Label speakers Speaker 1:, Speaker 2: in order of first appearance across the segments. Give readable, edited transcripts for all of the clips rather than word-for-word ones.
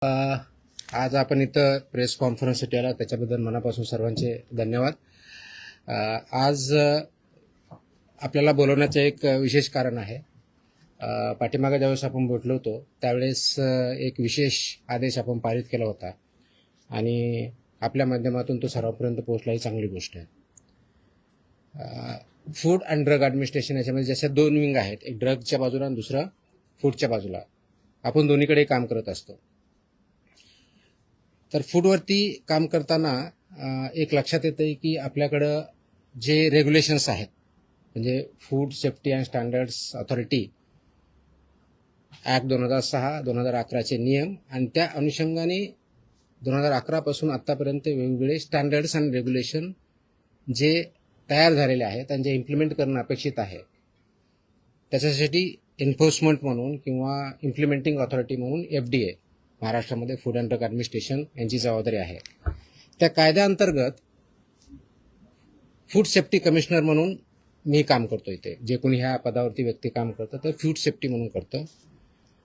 Speaker 1: आज आपण इथं प्रेस कॉन्फरन्ससाठी आला त्याच्याबद्दल मनापासून सर्वांचे धन्यवाद. आज आपल्याला बोलवण्याचं एक विशेष कारण आहे. पाठीमागे ज्यावेळेस आपण भेटलो होतो त्यावेळेस एक विशेष आदेश आपण पारित केला होता आणि आपल्या माध्यमातून तो सर्वांपर्यंत पोहोचला ही चांगली गोष्ट आहे. फूड अँड ड्रग ॲडमिनिस्ट्रेशन याच्यामध्ये जशा दोन विंग आहेत, एक ड्रगच्या बाजूला आणि दुसरा फूडच्या बाजूला. आपण दोन्हीकडे काम करत असतो. तर फूडवरती काम करताना एक लक्षात येतं आहे की आपल्याकडं जे रेग्युलेशन्स आहेत, म्हणजे food safety and standards authority act 2006, 2011चे नियम आणि त्या अनुषंगाने 2011 पासून आत्तापर्यंत वेगवेगळे स्टँडर्ड्स अँड रेग्युलेशन जे तयार झालेले आहेत आणि जे इम्प्लिमेंट करणं अपेक्षित आहे, त्याच्यासाठी एन्फोर्समेंट म्हणून किंवा इम्प्लिमेंटिंग ऑथॉरिटी म्हणून FDA महाराष्ट्रामध्ये फूड अँड ड्रग ॲडमिनिस्ट्रेशन यांची जबाबदारी आहे. त्या कायद्याअंतर्गत फूड सेफ्टी कमिशनर म्हणून मी काम करतो. इथे जे कोणी ह्या पदावरती व्यक्ती काम करतं तर फूड सेफ्टी म्हणून करतं.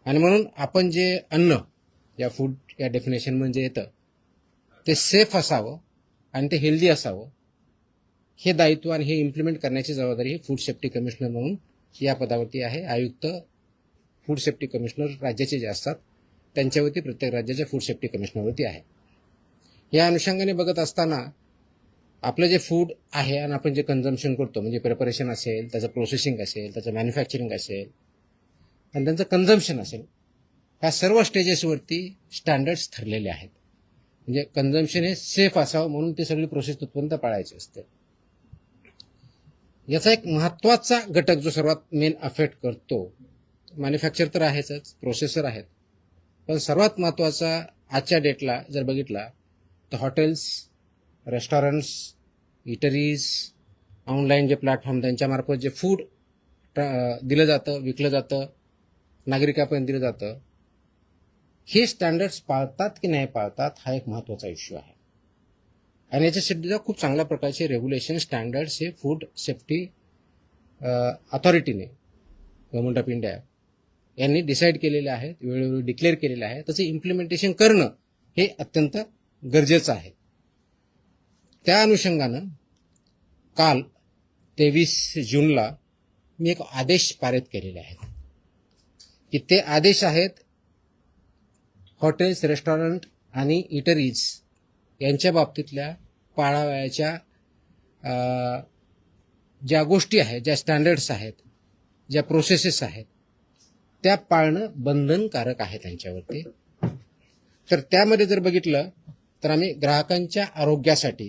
Speaker 1: आणि म्हणून आपण जे अन्न या फूड या डेफिनेशन म्हणजे येतं ते सेफ असावं आणि ते हेल्दी असावं, हे दायित्व आणि हे इम्प्लिमेंट करण्याची जबाबदारी ही फूड सेफ्टी कमिशनर म्हणून या पदावरती आहे. आयुक्त फूड सेफ्टी कमिशनर राज्याचे जे असतात त्यांच्यावरती प्रत्येक राज्याच्या फूड सेफ्टी कमिशनरवरती आहे. या अनुषंगाने बघत असताना आपलं जे फूड आहे आणि आपण जे कन्झम्पशन करतो, म्हणजे प्रिपरेशन असेल, त्याचं प्रोसेसिंग असेल, त्याचं मॅन्युफॅक्चरिंग असेल आणि त्यांचं कन्झम्पशन असेल, ह्या सर्व स्टेजेसवरती स्टँडर्ड्स ठरलेले आहेत. म्हणजे कन्झम्पशन हे सेफ असावं म्हणून ते सगळी प्रोसेस तिथपर्यंत पाळायची असते. याचा एक महत्त्वाचा घटक जो सर्वात मेन अफेक्ट करतो, मॅन्युफॅक्चर तर आहेच, प्रोसेसर आहेत, पण सर्वात महत्त्वाचा आजच्या डेटला जर बघितला तर हॉटेल्स, रेस्टॉरंट्स, इटरीज, ऑनलाईन जे प्लॅटफॉर्म त्यांच्यामार्फत जे फूड दिलं जातं, विकलं जातं, नागरिकांपर्यंत दिलं जातं, हे स्टँडर्ड्स पाळतात की नाही पाळतात हा एक महत्त्वाचा इश्यू आहे. आणि याच्यासाठी खूप चांगल्या प्रकारचे रेग्युलेशन स्टँडर्ड्स हे फूड सेफ्टी ऑथॉरिटीने, गव्हर्नमेंट ऑफ इंडिया यांनी डिसाईड केलेले आहेत, वेळोवेळी डिक्लेअर केलेले आहे. त्याचं इम्प्लिमेंटेशन करणं हे अत्यंत गरजेचं आहे. त्या अनुषंगानं काल 23 जूनला मी एक आदेश पारित केलेले आहेत की ते आदेश आहेत हॉटेल्स, रेस्टॉरंट आणि इटरीज यांच्या बाबतीतल्या पाळावयाच्या ज्या गोष्टी आहेत, ज्या स्टँडर्ड्स आहेत, ज्या प्रोसेसेस आहेत, त्या पाळणं बंधनकारक आहे त्यांच्यावरती. तर त्यामध्ये जर बघितलं तर आम्ही ग्राहकांच्या आरोग्यासाठी,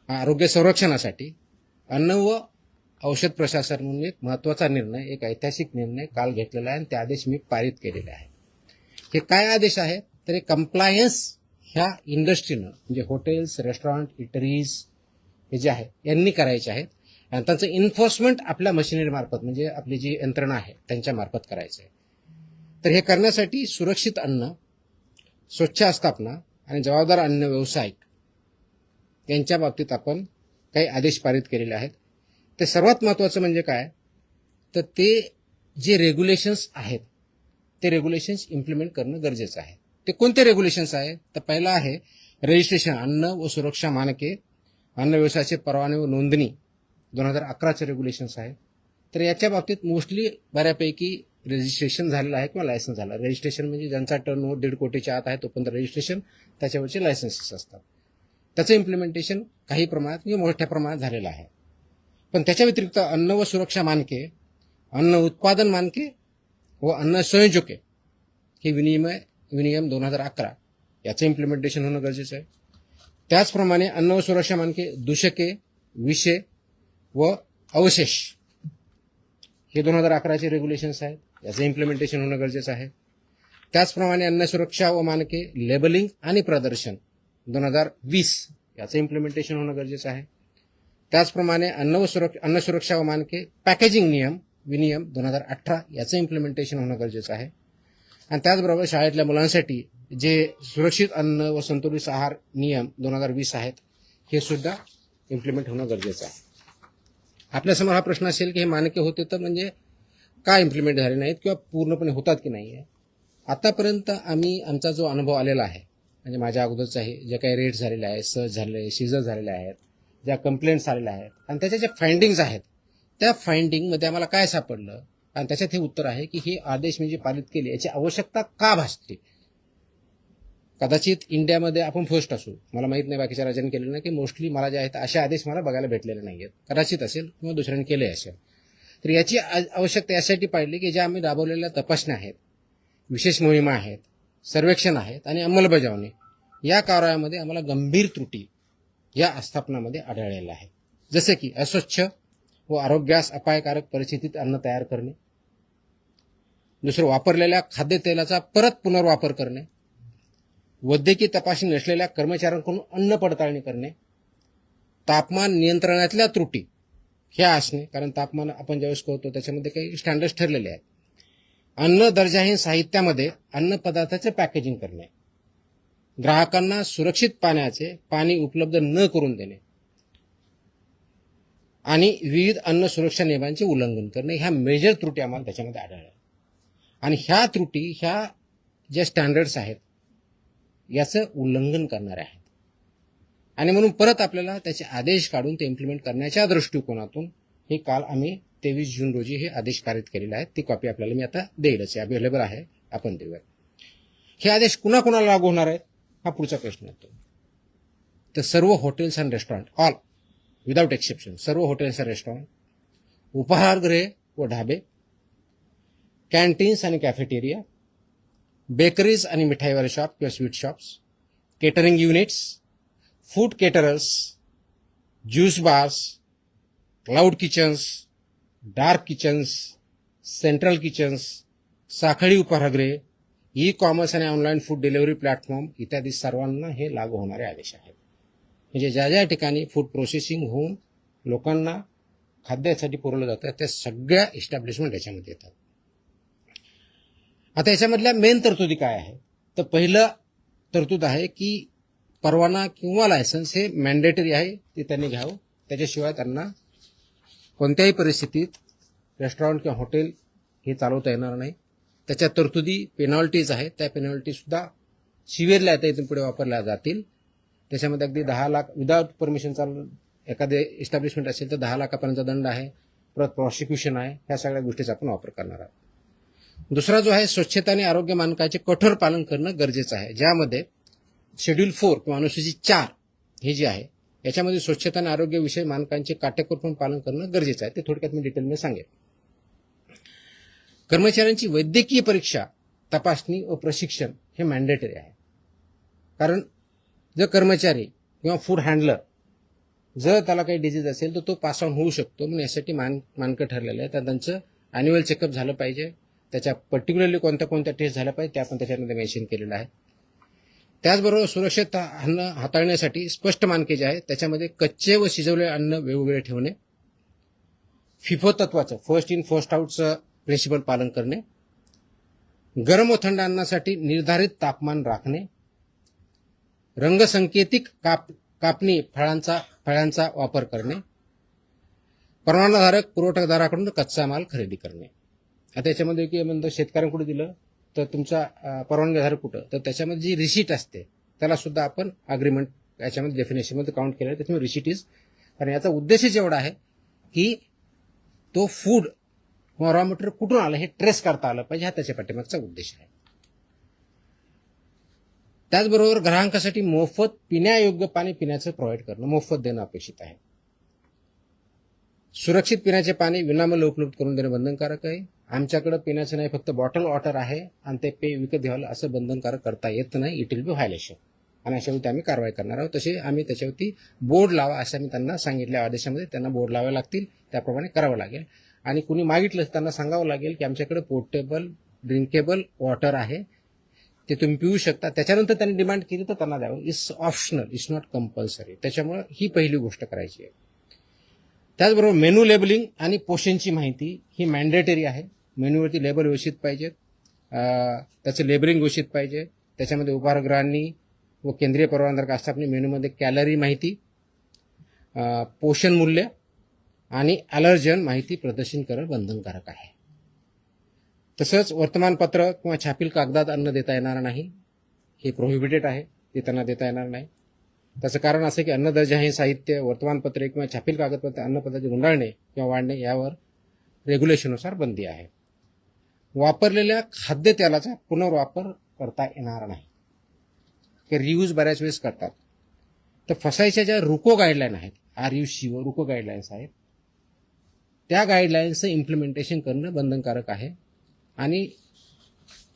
Speaker 1: आरोग्य संरक्षणासाठी अन्न व औषध प्रशासन म्हणून एक महत्त्वाचा निर्णय, एक ऐतिहासिक निर्णय काल घेतलेला आहे आणि ते आदेश मी पारित केलेले आहे. हे काय आदेश आहे तर हे कंप्लायन्स ह्या इंडस्ट्रीनं, म्हणजे हॉटेल्स, रेस्टॉरंट, इटरीज हे जे आहे यांनी करायचे आहेत आणि त्यांचं एन्फोर्समेंट आपल्या मशिनरीमार्फत, म्हणजे आपली जी यंत्रणा आहे त्यांच्यामार्फत करायचं आहे. तर हे करण्यासाठी सुरक्षित अन्न, स्वच्छ आस्थापना आणि जबाबदार अन्न व्यावसायिक यांच्या बाबतीत आपण काही आदेश पारित केलेले आहेत. ते सर्वात महत्त्वाचं म्हणजे काय तर ते जे रेग्युलेशन्स आहेत ते रेग्युलेशन्स इम्प्लिमेंट करणं गरजेचं आहे. ते कोणते रेग्युलेशन्स आहेत तर पहिला आहे रजिस्ट्रेशन, अन्न व सुरक्षा मानके, अन्न व्यवसायाचे परवाने व नोंदणी 2011चे रेग्युलेशन्स आहेत. तर याच्या बाबतीत मोस्टली बऱ्यापैकी रजिस्ट्रेशन झालेलं आहे किंवा लायसन्स झालं. रजिस्ट्रेशन म्हणजे ज्यांचा टर्नओव्हर 1.5 कोटीच्या आत आहे तोपर्यंत रजिस्ट्रेशन, त्याच्यावरचे लायसन्सेस असतात. त्याचं इम्प्लिमेंटेशन काही प्रमाणात किंवा मोठ्या प्रमाणात झालेलं आहे. पण त्याच्या व्यतिरिक्त अन्न व सुरक्षा मानके, अन्न उत्पादन मानके व अन्न संयोजके हे विनियम 2011 याचं इम्प्लिमेंटेशन होणं गरजेचं आहे. त्याचप्रमाणे अन्न व सुरक्षा मानके, दूषके, विषे व अवशेष हे 2011चे रेग्युलेशन्स आहेत, याचं इम्प्लिमेंटेशन होणं गरजेचं आहे. त्याचप्रमाणे अन्न सुरक्षा व मानके, लेबलिंग आणि प्रदर्शन 2020 याचं इम्प्लिमेंटेशन होणं गरजेचं आहे. त्याचप्रमाणे अन्न सुरक्षा व मानके, पॅकेजिंग विनियम 2018 याचं इम्प्लिमेंटेशन होणं गरजेचं आहे. आणि त्याचबरोबर शाळेतल्या मुलांसाठी जे सुरक्षित अन्न व संतुलित आहार नियम 2020 आहेत हे सुद्धा इम्प्लिमेंट होणं गरजेचं आहे. आपल्यासमोर हा प्रश्न असेल की हे मानके होते तर म्हणजे का इम्प्लिमेंट झाले नाहीत किंवा पूर्णपणे होतात की नाही आहे. आतापर्यंत आमचा जो अनुभव आलेला आहे, म्हणजे माझ्या अगोदरचा आहे, जे काही रेट झालेले आहेत, सर्च झालेले, सीजर झालेले आहेत, ज्या कंप्लेंट्स आलेल्या आहेत आणि त्याच्या ज्या फाइंडिंग्ज आहेत, त्या फाइंडिंगमध्ये आम्हाला काय सापडलं आणि त्याच्यात हे उत्तर आहे की हे आदेश म्हणजे पारित केले याची आवश्यकता का भासते. कदाचित इंडियामध्ये आपण फर्स्ट असू, मला माहित नाही बाकीच्या राज्यांनी केलेलं नाही, की मोस्टली मला जे आहेत असे आदेश मला बघायला भेटलेले नाही आहेत. कदाचित असेल किंवा दुसऱ्यांनी केले असेल. तर याची आवश्यकता यासाठी पाहिली की ज्या आम्ही राबवलेल्या तपासण्या आहेत, विशेष मोहिमा आहेत, सर्वेक्षण आहेत आणि अंमलबजावणी या कार्यामध्ये आम्हाला गंभीर त्रुटी या आस्थापनामध्ये आढळलेल्या आहेत. जसे की अस्वच्छ व आरोग्यास अपायकारक परिस्थितीत अन्न तयार करणे, दुसरं वापरलेल्या खाद्यतेलाचा परत पुनर्वापर करणे, वैद्यकीय तपासणी नसलेल्या कर्मचाऱ्यांकडून अन्न पडताळणी करणे, तापमान नियंत्रणातल्या त्रुटी ह्या असणे, कारण तापमान आपण ज्यावेळेस कळतो त्याच्यामध्ये काही स्टँडर्ड्स ठरलेले आहेत, अन्न दर्जाहीन साहित्यामध्ये अन्न पदार्थाचे पॅकेजिंग करणे, ग्राहकांना सुरक्षित पाणी उपलब्ध न करून देणे आणि विविध अन्न सुरक्षा नियमांचे उल्लंघन करणे, ह्या मेजर त्रुटी आम्हाला त्याच्यामध्ये आढळल्या. आणि ह्या त्रुटी ह्या ज्या स्टँडर्ड्स आहेत याचं उल्लंघन करणारे आहेत आणि म्हणून परत आपल्याला त्याचे आदेश काढून ते इम्प्लिमेंट करण्याच्या दृष्टिकोनातून हे काल आम्ही 23 जून रोजी हे आदेश पारित केलेले आहेत. ती कॉपी आपल्याला मी आता देईलच, अवेलेबल आहे, आपण देऊया. हे आदेश कुणाकुणाला लागू होणार आहेत हा पुढचा प्रश्न येतो. तर सर्व hotels and restaurant, all without exception, सर्व हॉटेल्स अँड रेस्टॉरंट, उपाहारगृहे व ढाबे, कॅन्टीन्स आणि कॅफेटेरिया, बेकरीज आणि मिठाईवाले शॉप किंवा sweet shops, catering units, food caterers, juice bars, cloud kitchens, dark kitchens, central kitchens, साखळी उपाहारगृहे, ई कॉमर्स आणि ऑनलाईन फूड डिलिव्हरी प्लॅटफॉर्म इत्यादी सर्वांना हे लागू होणारे आदेश आहेत. म्हणजे ज्या ज्या ठिकाणी फूड प्रोसेसिंग होऊन लोकांना खाद्यासाठी पुरवलं जातं त्या सगळ्या इस्टॅब्लिशमेंट याच्यामध्ये येतात. आता याच्यामधल्या मेन तरतुदी काय आहे, तर पहिलं तरतूद आहे की परवाना किंवा लायसन्स हे मॅन्डेटरी आहे, ते त्यांनी घ्यावं. त्याच्याशिवाय त्यांना कोणत्याही परिस्थितीत रेस्टॉरंट किंवा हॉटेल हे चालवता येणार नाही. त्याच्या तरतुदी पेनॉल्टीज आहेत, त्या पेनॉल्टीसुद्धा सिव्हिअरली आता इथून पुढे वापरल्या जातील. त्याच्यामध्ये अगदी 10 लाख विदाउट परमिशन चालू एखादे इस्टॅब्लिशमेंट असेल तर 10 लाखापर्यंत दंड आहे, परत प्रॉसिक्युशन आहे. ह्या सगळ्या गोष्टीचा आपण वापर करणार आहोत. दुसरा जो आहे, स्वच्छता आणि आरोग्य मानकाचे कठोर पालन करणं गरजेचं आहे, ज्यामध्ये शेड्यूल 4 किंवा अनुसूचित 4 हे जे आहे याच्यामध्ये स्वच्छता आणि आरोग्य विषय मानकांचे काटेकोरपणे पालन करणं गरजेचं आहे. ते थोडक्यात मी डिटेलमध्ये सांगेन. कर्मचाऱ्यांची वैद्यकीय परीक्षा, तपासणी व प्रशिक्षण हे मॅन्डेटरी आहे. कारण जर कर्मचारी किंवा फूड हँडलर जर त्याला काही डिझीज असेल तर तो पास ऑन होऊ शकतो. म्हणून यासाठी मानकं ठरलेलं आहे. तर त्यांचं अॅन्युअल चेकअप झालं पाहिजे, त्याच्या पर्टिक्युलरली कोणत्या कोणत्या टेस्ट झाल्या पाहिजे ते आपण त्याच्यामध्ये मेन्शन केलेलं आहे. त्याचबरोबर सुरक्षित अन्न हाताळण्यासाठी स्पष्ट मानके जे आहेत त्याच्यामध्ये कच्चे व शिजवलेले अन्न वेगवेगळे ठेवणे, फिफो तत्वाचं फर्स्ट इन फर्स्ट आउटचं प्रिन्सिपल पालन करणे, गरम व थंड अन्नासाठी निर्धारित तापमान राखणे, रंगसंकेतिक कापणी फळांचा वापर करणे, परवानाधारक पुरवठादाराकडून कच्चा माल खरेदी करणे. आता याच्यामध्ये की म्हणतो शेतकऱ्यांकडे दिलं तर तुमचा परवानगीधारक कुठं, तर त्याच्यामध्ये जी रिसीट असते त्याला सुद्धा आपण अग्रीमेंट याच्यामध्ये डेफिनेशनमध्ये काउंट केलं आहे. त्याच्यामुळे रिसीट इज, कारण याचा उद्देशच एवढा आहे की तो फूड किंवा रॉ मटेरियल कुठून आलं हे ट्रेस करता आलं पाहिजे, हा त्याच्या पाठीमागचा उद्देश आहे. त्याचबरोबर ग्राहकांसाठी मोफत पिण्यायोग्य पाणी पिण्याचं प्रोव्हाइड करणं, मोफत देणं अपेक्षित आहे. सुरक्षित पिण्याचे पाणी विनामूल्य उपलब्ध करून देणं बंधनकारक आहे. आमच्याकडे पिण्याचं नाही, फक्त बॉटल वॉटर आहे आणि ते पे विकत घ्यावं असं बंधनकारक करता येत नाही. इट विल बी व्हायलेशन आणि अशावरती आम्ही कारवाई करणार आहोत. तसे आम्ही त्याच्यावरती बोर्ड लावा असं मी त्यांना सांगितल्या आदेशामध्ये, त्यांना बोर्ड लावावे लागतील, त्याप्रमाणे करावं लागेल. आणि कुणी मागितलं त्यांना सांगावं लागेल की आमच्याकडे पोर्टेबल ड्रिंकेबल वॉटर आहे, ते तुम्ही पिऊ शकता. त्याच्यानंतर त्यांनी डिमांड केली तर त्यांना द्यावं. It's optional, it's not compulsory. त्याच्यामुळे ही पहिली गोष्ट करायची आहे. त्याचबरोबर मेनू लेबलिंग आणि पोषणची माहिती ही मॅन्डेटरी आहे. मेन्यूवरती लेबल व्यवस्थित पाहिजे, त्याचं लेबलिंग व्यवस्थित पाहिजे. त्याच्यामध्ये उपाहारगृहांनी व केंद्रीय परवानाधारक आस्थापने मेन्यूमध्ये कॅलरी माहिती, पोषण मूल्य आणि ॲलर्जन माहिती प्रदर्शन करणं बंधनकारक आहे. तसंच वर्तमानपत्र किंवा छापील कागदात अन्न देता येणार नाही, हे प्रोहिबिटेड आहे, ते त्यांना देता येणार नाही. त्याचं कारण असं की अन्नदर्जाहीन साहित्य, वर्तमानपत्रे किंवा छापील कागदपत्रे अन्नपदार्थ गुंडाळणे किंवा वाढणे यावर रेग्युलेशननुसार बंदी आहे. वापरलेल्या खाद्यतेलाचा पुनर्वापर करता येणार नाही, की रियूज बऱ्याच वेळेस करतात. तर फसायच्या ज्या रुको गाईडलाईन आहेत, RUCO रुको गाईडलाईन्स आहेत, त्या गाईडलाईन्सचं इम्प्लिमेंटेशन करणं बंधनकारक आहे. आणि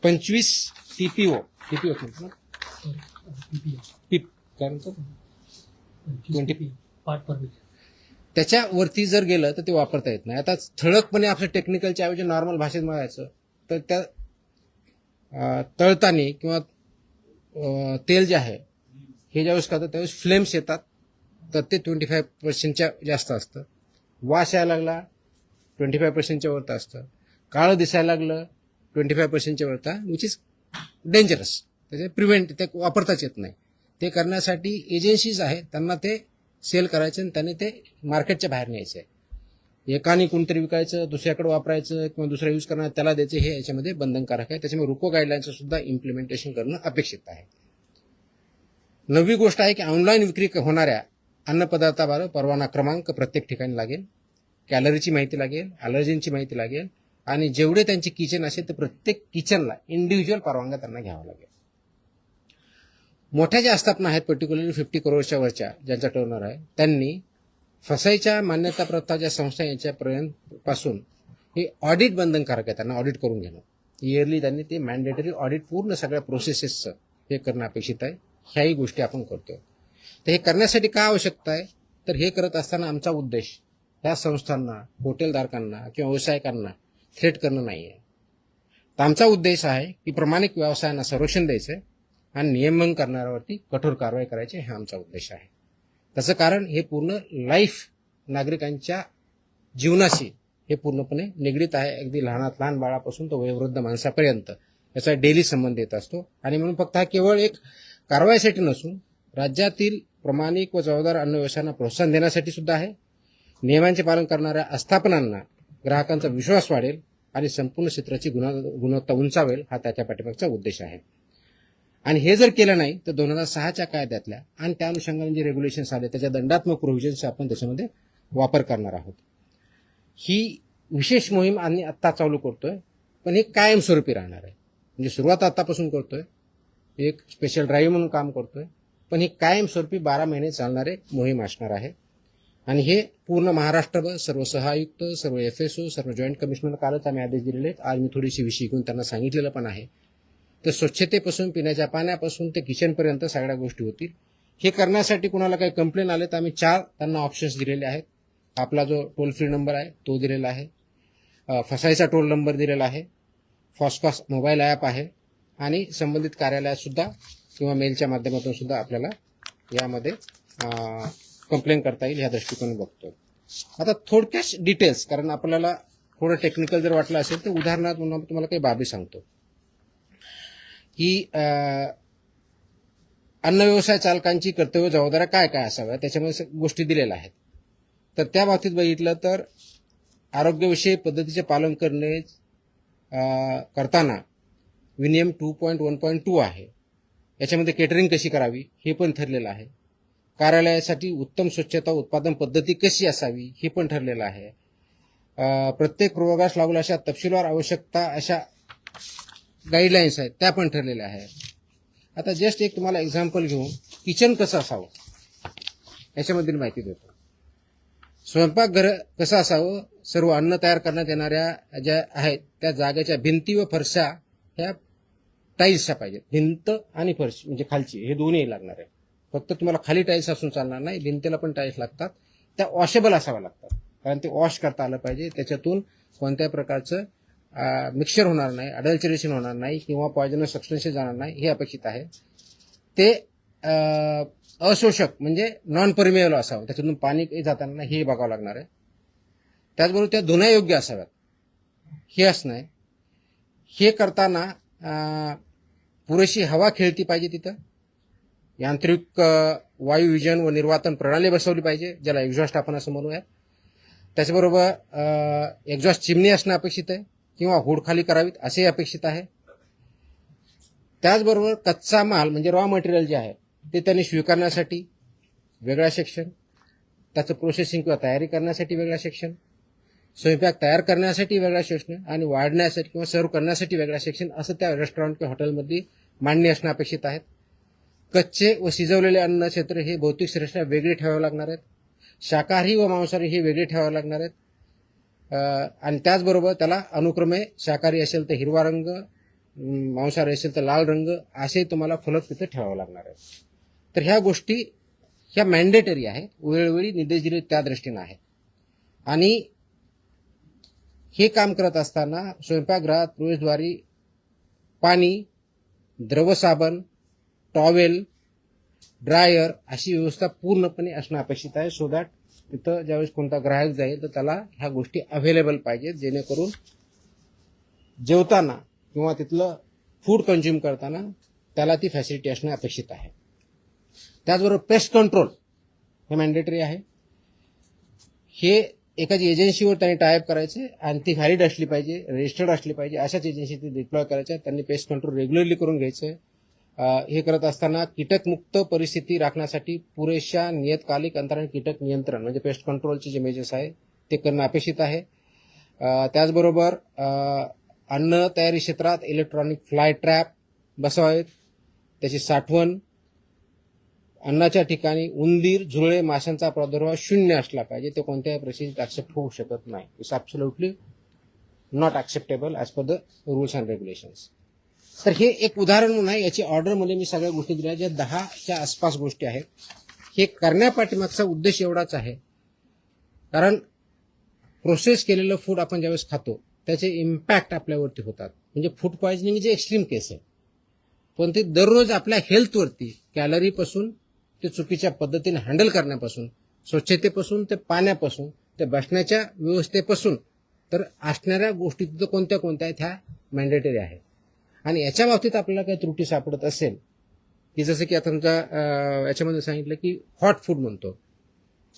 Speaker 1: 25 TPO म्हणतो ना, काय म्हणतो 20 त्याच्यावरती जर गेलं तर ते वापरता येत नाही. आता ठळकपणे आपल्या टेक्निकलच्या ऐवजी नॉर्मल भाषेत म्हणायचं तर त्या तळतानी किंवा तेल जे आहे हे ज्यावेळेस करतात त्यावेळेस फ्लेम्स येतात, तर ते 25% जास्त असतं. वास यायला लागला 25% वरता असतं. काळं दिसायला लागलं 25% वरता, विच इज डेंजरस. त्याचे प्रिव्हेंट ते वापरताच येत नाही. ते करण्यासाठी एजन्सीज आहेत, त्यांना ते सेल करायचं आणि त्याने ते मार्केटच्या बाहेर न्यायचं आहे. एकाने कोणतरी विकायचं, दुसऱ्याकडे वापरायचं किंवा दुसरा यूज करणार त्याला द्यायचं, हे याच्यामध्ये बंधनकारक आहे. त्याच्यामुळे रुको गाईडलाईनचं सुद्धा इम्प्लिमेंटेशन करणं अपेक्षित आहे. 9वी गोष्ट आहे की ऑनलाईन विक्री होणाऱ्या अन्नपदार्थावर परवाना क्रमांक प्रत्येक ठिकाणी लागेल, कॅलरीची माहिती लागेल, ॲलर्जींची माहिती लागेल, आणि जेवढे त्यांचे किचन असेल तर प्रत्येक किचनला इंडिव्हिज्युअल परवानग्या त्यांना घ्यावा लागेल. मोठ्या ज्या आस्थापना आहेत, पर्टिक्युलरली 50 करोडच्या वरच्या ज्यांचा टर्नओव्हर आहे, त्यांनी फसाईच्या मान्यताप्राप्त ज्या संस्था यांच्यापर्यंत पासून हे ऑडिट बंधनकारक आहे, त्यांना ऑडिट करून घेणं. इयरली त्यांनी ते मॅन्डेटरी ऑडिट पूर्ण सगळ्या प्रोसेसेसचं हे करणं अपेक्षित आहे. ह्याही गोष्टी आपण करतोय. तर हे करण्यासाठी काय आवश्यकता आहे, तर हे करत असताना आमचा उद्देश ह्या संस्थांना, हॉटेलधारकांना किंवा व्यावसायिकांना थ्रेट करणं नाही आहे. तर आमचा उद्देश आहे की प्रामाणिक व्यवसायांना संरक्षण द्यायचं आहे आणि नियमन करणाऱ्यावरती कठोर कारवाई करायची, हा आमचा उद्देश आहे. त्याचं कारण हे पूर्ण लाईफ नागरिकांच्या जीवनाशी हे पूर्णपणे निगडीत आहे. अगदी लहान बाळापासून तो वयोवृद्ध माणसापर्यंत याचा डेली संबंध येत असतो. आणि म्हणून फक्त हा केवळ एक कारवाईसाठी नसून राज्यातील प्रामाणिक व जबाबदार अन्न व्यवसायांना प्रोत्साहन देण्यासाठी सुद्धा आहे. नियमांचे पालन करणाऱ्या आस्थापनांना ग्राहकांचा विश्वास वाढेल आणि संपूर्ण क्षेत्राची गुणवत्ता उंचावेल, हा त्याच्या पाठीमागचा उद्देश आहे. आणि हे जर केलं नाही तर 2006च्या कायद्यातल्या आणि त्या अनुषंगाने जे रेग्युलेशन्स आले त्याच्या दंडात्मक प्रोव्हिजन्स आपण त्याच्यामध्ये वापर करणार आहोत. ही विशेष मोहीम आम्ही आत्ता चालू करतोय, पण हे कायमस्वरूपी राहणार आहे. म्हणजे सुरुवात आतापासून करतोय, एक स्पेशल ड्राईव्ह म्हणून काम करतोय, पण ही कायमस्वरूपी 12 महिने चालणारे मोहीम असणार आहे. आणि हे पूर्ण महाराष्ट्रभर सर्व सहायुक्त, सर्व FSO, सर्व जॉईंट कमिशनर कालच आम्ही आदेश दिलेले आहेत. आज मी थोडीशी विषय घेऊन त्यांना सांगितलेलं पण आहे. तर स्वच्छतेपासून, पिण्याच्या पाण्यापासून ते किचनपर्यंत सगळ्या गोष्टी होतील. हे करण्यासाठी कुणाला काही कंप्लेन आले तर आम्ही 4 त्यांना ऑप्शन्स दिलेले आहेत. आपला जो टोल फ्री नंबर आहे तो दिलेला आहे, फसाईचा टोल नंबर दिलेला आहे, फॉस्कॉस मोबाईल ॲप आहे, आणि संबंधित कार्यालयात सुद्धा किंवा मेलच्या माध्यमातून सुद्धा आपल्याला यामध्ये कंप्लेन करता येईल, ह्या दृष्टिकोन बघतोय. आता थोडक्याच डिटेल्स, कारण आपल्याला थोडं टेक्निकल जर वाटलं असेल तर उदाहरणार्थ म्हणून तुम्हाला काही बाबी सांगतो की अन्न व्यवसाय चालकांची कर्तव्य जबाबदाऱ्या काय काय असाव्या, त्याच्यामध्ये गोष्टी दिलेल्या आहेत. तर त्या बाबतीत बघितलं तर आरोग्यविषयक पद्धतीचे पालन करणे करताना विनियम 2.1.2 आहे. याच्यामध्ये केटरिंग कशी करावी हे पण ठरलेलं आहे. कार्यालयासाठी उत्तम स्वच्छता उत्पादन पद्धती कशी असावी हे पण ठरलेलं आहे. प्रत्येक पूर्वाभास लागू अशा तपशीलवार आवश्यकता अशा गाईडलाईन्स आहेत त्या पण ठरलेल्या आहेत. आता जस्ट एक तुम्हाला एक्झाम्पल घेऊन किचन कसं असावं याच्यामधील माहिती देतो. स्वयंपाकघर कसं असावं, सर्व अन्न तयार करण्यात येणाऱ्या ज्या आहेत त्या जागेच्या भिंती व फरशा ह्या टाईल्सच्या पाहिजेत. भिंत आणि फरशी म्हणजे खालची हे दोन्ही लागणार आहे. फक्त तुम्हाला खाली टाईल्स असून चालणार नाही, भिंतीला पण टाईल्स लागतात. त्या वॉशेबल असाव्या लागतात, कारण ते वॉश करता आलं पाहिजे. त्याच्यातून कोणत्याही प्रकारचं मिक्सचर होणार नाही, अडल्चरेशन होणार नाही किंवा पॉयझनस सबस्टन्सेस जाणार नाही, हे अपेक्षित आहे. ते अशोषक म्हणजे नॉन परमिएबल असावं, त्याच्यातून पाणी जाताना नाही हे बघावं लागणार आहे. त्याचबरोबर त्या धुण्यायोग्य असाव्यात हे असणं आहे. हे करताना पुरेशी हवा खेळती पाहिजे, तिथं यांत्रिक वायू विजन व निर्वातन प्रणाली बसवली पाहिजे, ज्याला एक्झॉस्ट आपण असं म्हणूया. त्याचबरोबर एक्झॉस्ट चिमणी असणं अपेक्षित आहे, किंवा हुड खाली करावीत असे अपेक्षित आहे. त्याचबरोबर कच्चा माल म्हणजे रॉ मटेरियल जे आहे ते त्यांनी स्वीकारण्यासाठी वेगळा सेक्शन, त्याचं प्रोसेसिंग किंवा तयारी करण्यासाठी वेगळा सेक्शन, स्वयंपाक तयार करण्यासाठी वेगळा सेक्शन आणि वाढण्यासाठी किंवा सर्व करण्यासाठी वेगळा सेक्शन असं त्या रेस्टॉरंट किंवा हॉटेलमध्ये मांडणी असणं अपेक्षित आहेत. कच्चे व शिजवलेले अन्न क्षेत्र हे भौतिक श्रेष्ठता वेगळे ठेवावे लागणार आहेत. शाकाहारी व मांसाहारी हे वेगळे ठेवावे लागणार आहेत. आणि त्याचबरोबर त्याला अनुक्रमे शाकाहारी असेल तर हिरवा रंग, मांसाहारी असेल तर लाल रंग असे तुम्हाला फलक तिथे ठेवावे लागणार आहेत. तर ह्या गोष्टी ह्या मॅन्डेटरी आहे, वेळोवेळी निर्देश दिले त्या दृष्टीनं आहे. आणि हे काम करत असताना स्वयंपाकगृहात प्रवेशद्वारी पाणी, द्रव साबण, टॉवेल, ड्रायर अशी व्यवस्था पूर्णपणे असणं अपेक्षित आहे. सो दॅट तिथं ज्यावेळेस कोणता ग्राहक जाईल तर त्याला ह्या गोष्टी अवेलेबल पाहिजेत, जेणेकरून जेवताना किंवा तिथलं फूड कंझ्युम करताना त्याला ती फॅसिलिटी असणं अपेक्षित आहे. त्याचबरोबर पेस्ट कंट्रोल हे मॅन्डेटरी आहे. हे एखादी एजन्सीवर त्यांनी टायअप करायचे आणि ती व्हॅलिड असली पाहिजे, रजिस्टर्ड असली पाहिजे, अशाच एजन्सी ती डिप्लॉय करायच्या. त्यांनी पेस्ट कंट्रोल रेग्युलरली करून घ्यायचं. हे करत असताना कीटकमुक्त परिस्थिती राखण्यासाठी पुरेशा नियतकालिक अंतराने कीटक नियंत्रण म्हणजे पेस्ट कंट्रोलचे जे मेजर्स आहे ते करणं अपेक्षित आहे. त्याचबरोबर अन्न तयारी क्षेत्रात इलेक्ट्रॉनिक फ्लाय ट्रॅप बसवावेत, त्याची साठवण, अन्नाच्या ठिकाणी उंदीर, झुरळे, माशांचा प्रादुर्भाव शून्य असला पाहिजे. ते कोणत्याही परिस्थितीत ऍक्सेप्ट होऊ शकत नाही. It's absolutely not acceptable as per the rules and regulations. तर हे एक उदाहरण म्हणून आहे. याची ऑर्डरमध्ये मी सगळ्या गोष्टी दिल्या ज्या 10च्या आसपास गोष्टी आहेत. हे करण्यापाठीमागचा उद्देश एवढाच आहे, कारण प्रोसेस केलेलं फूड आपण ज्यावेळेस खातो त्याचे इम्पॅक्ट आपल्यावरती होतात. म्हणजे फूड पॉयझनिंग जे एक्स्ट्रीम केस आहे, पण ते दररोज आपल्या हेल्थवरती कॅलरीपासून ते चुकीच्या पद्धतीने हँडल करण्यापासून, स्वच्छतेपासून ते पाण्यापासून ते बसण्याच्या व्यवस्थेपासून तर असणाऱ्या गोष्टी तिथं कोणत्या कोणत्या आहेत ह्या मॅन्डेटरी आहे. आणि याच्या बाबतीत आपल्याला काही त्रुटी सापडत असेल की जसं की आता तुमच्या याच्यामध्ये सांगितलं की हॉट फूड म्हणतो,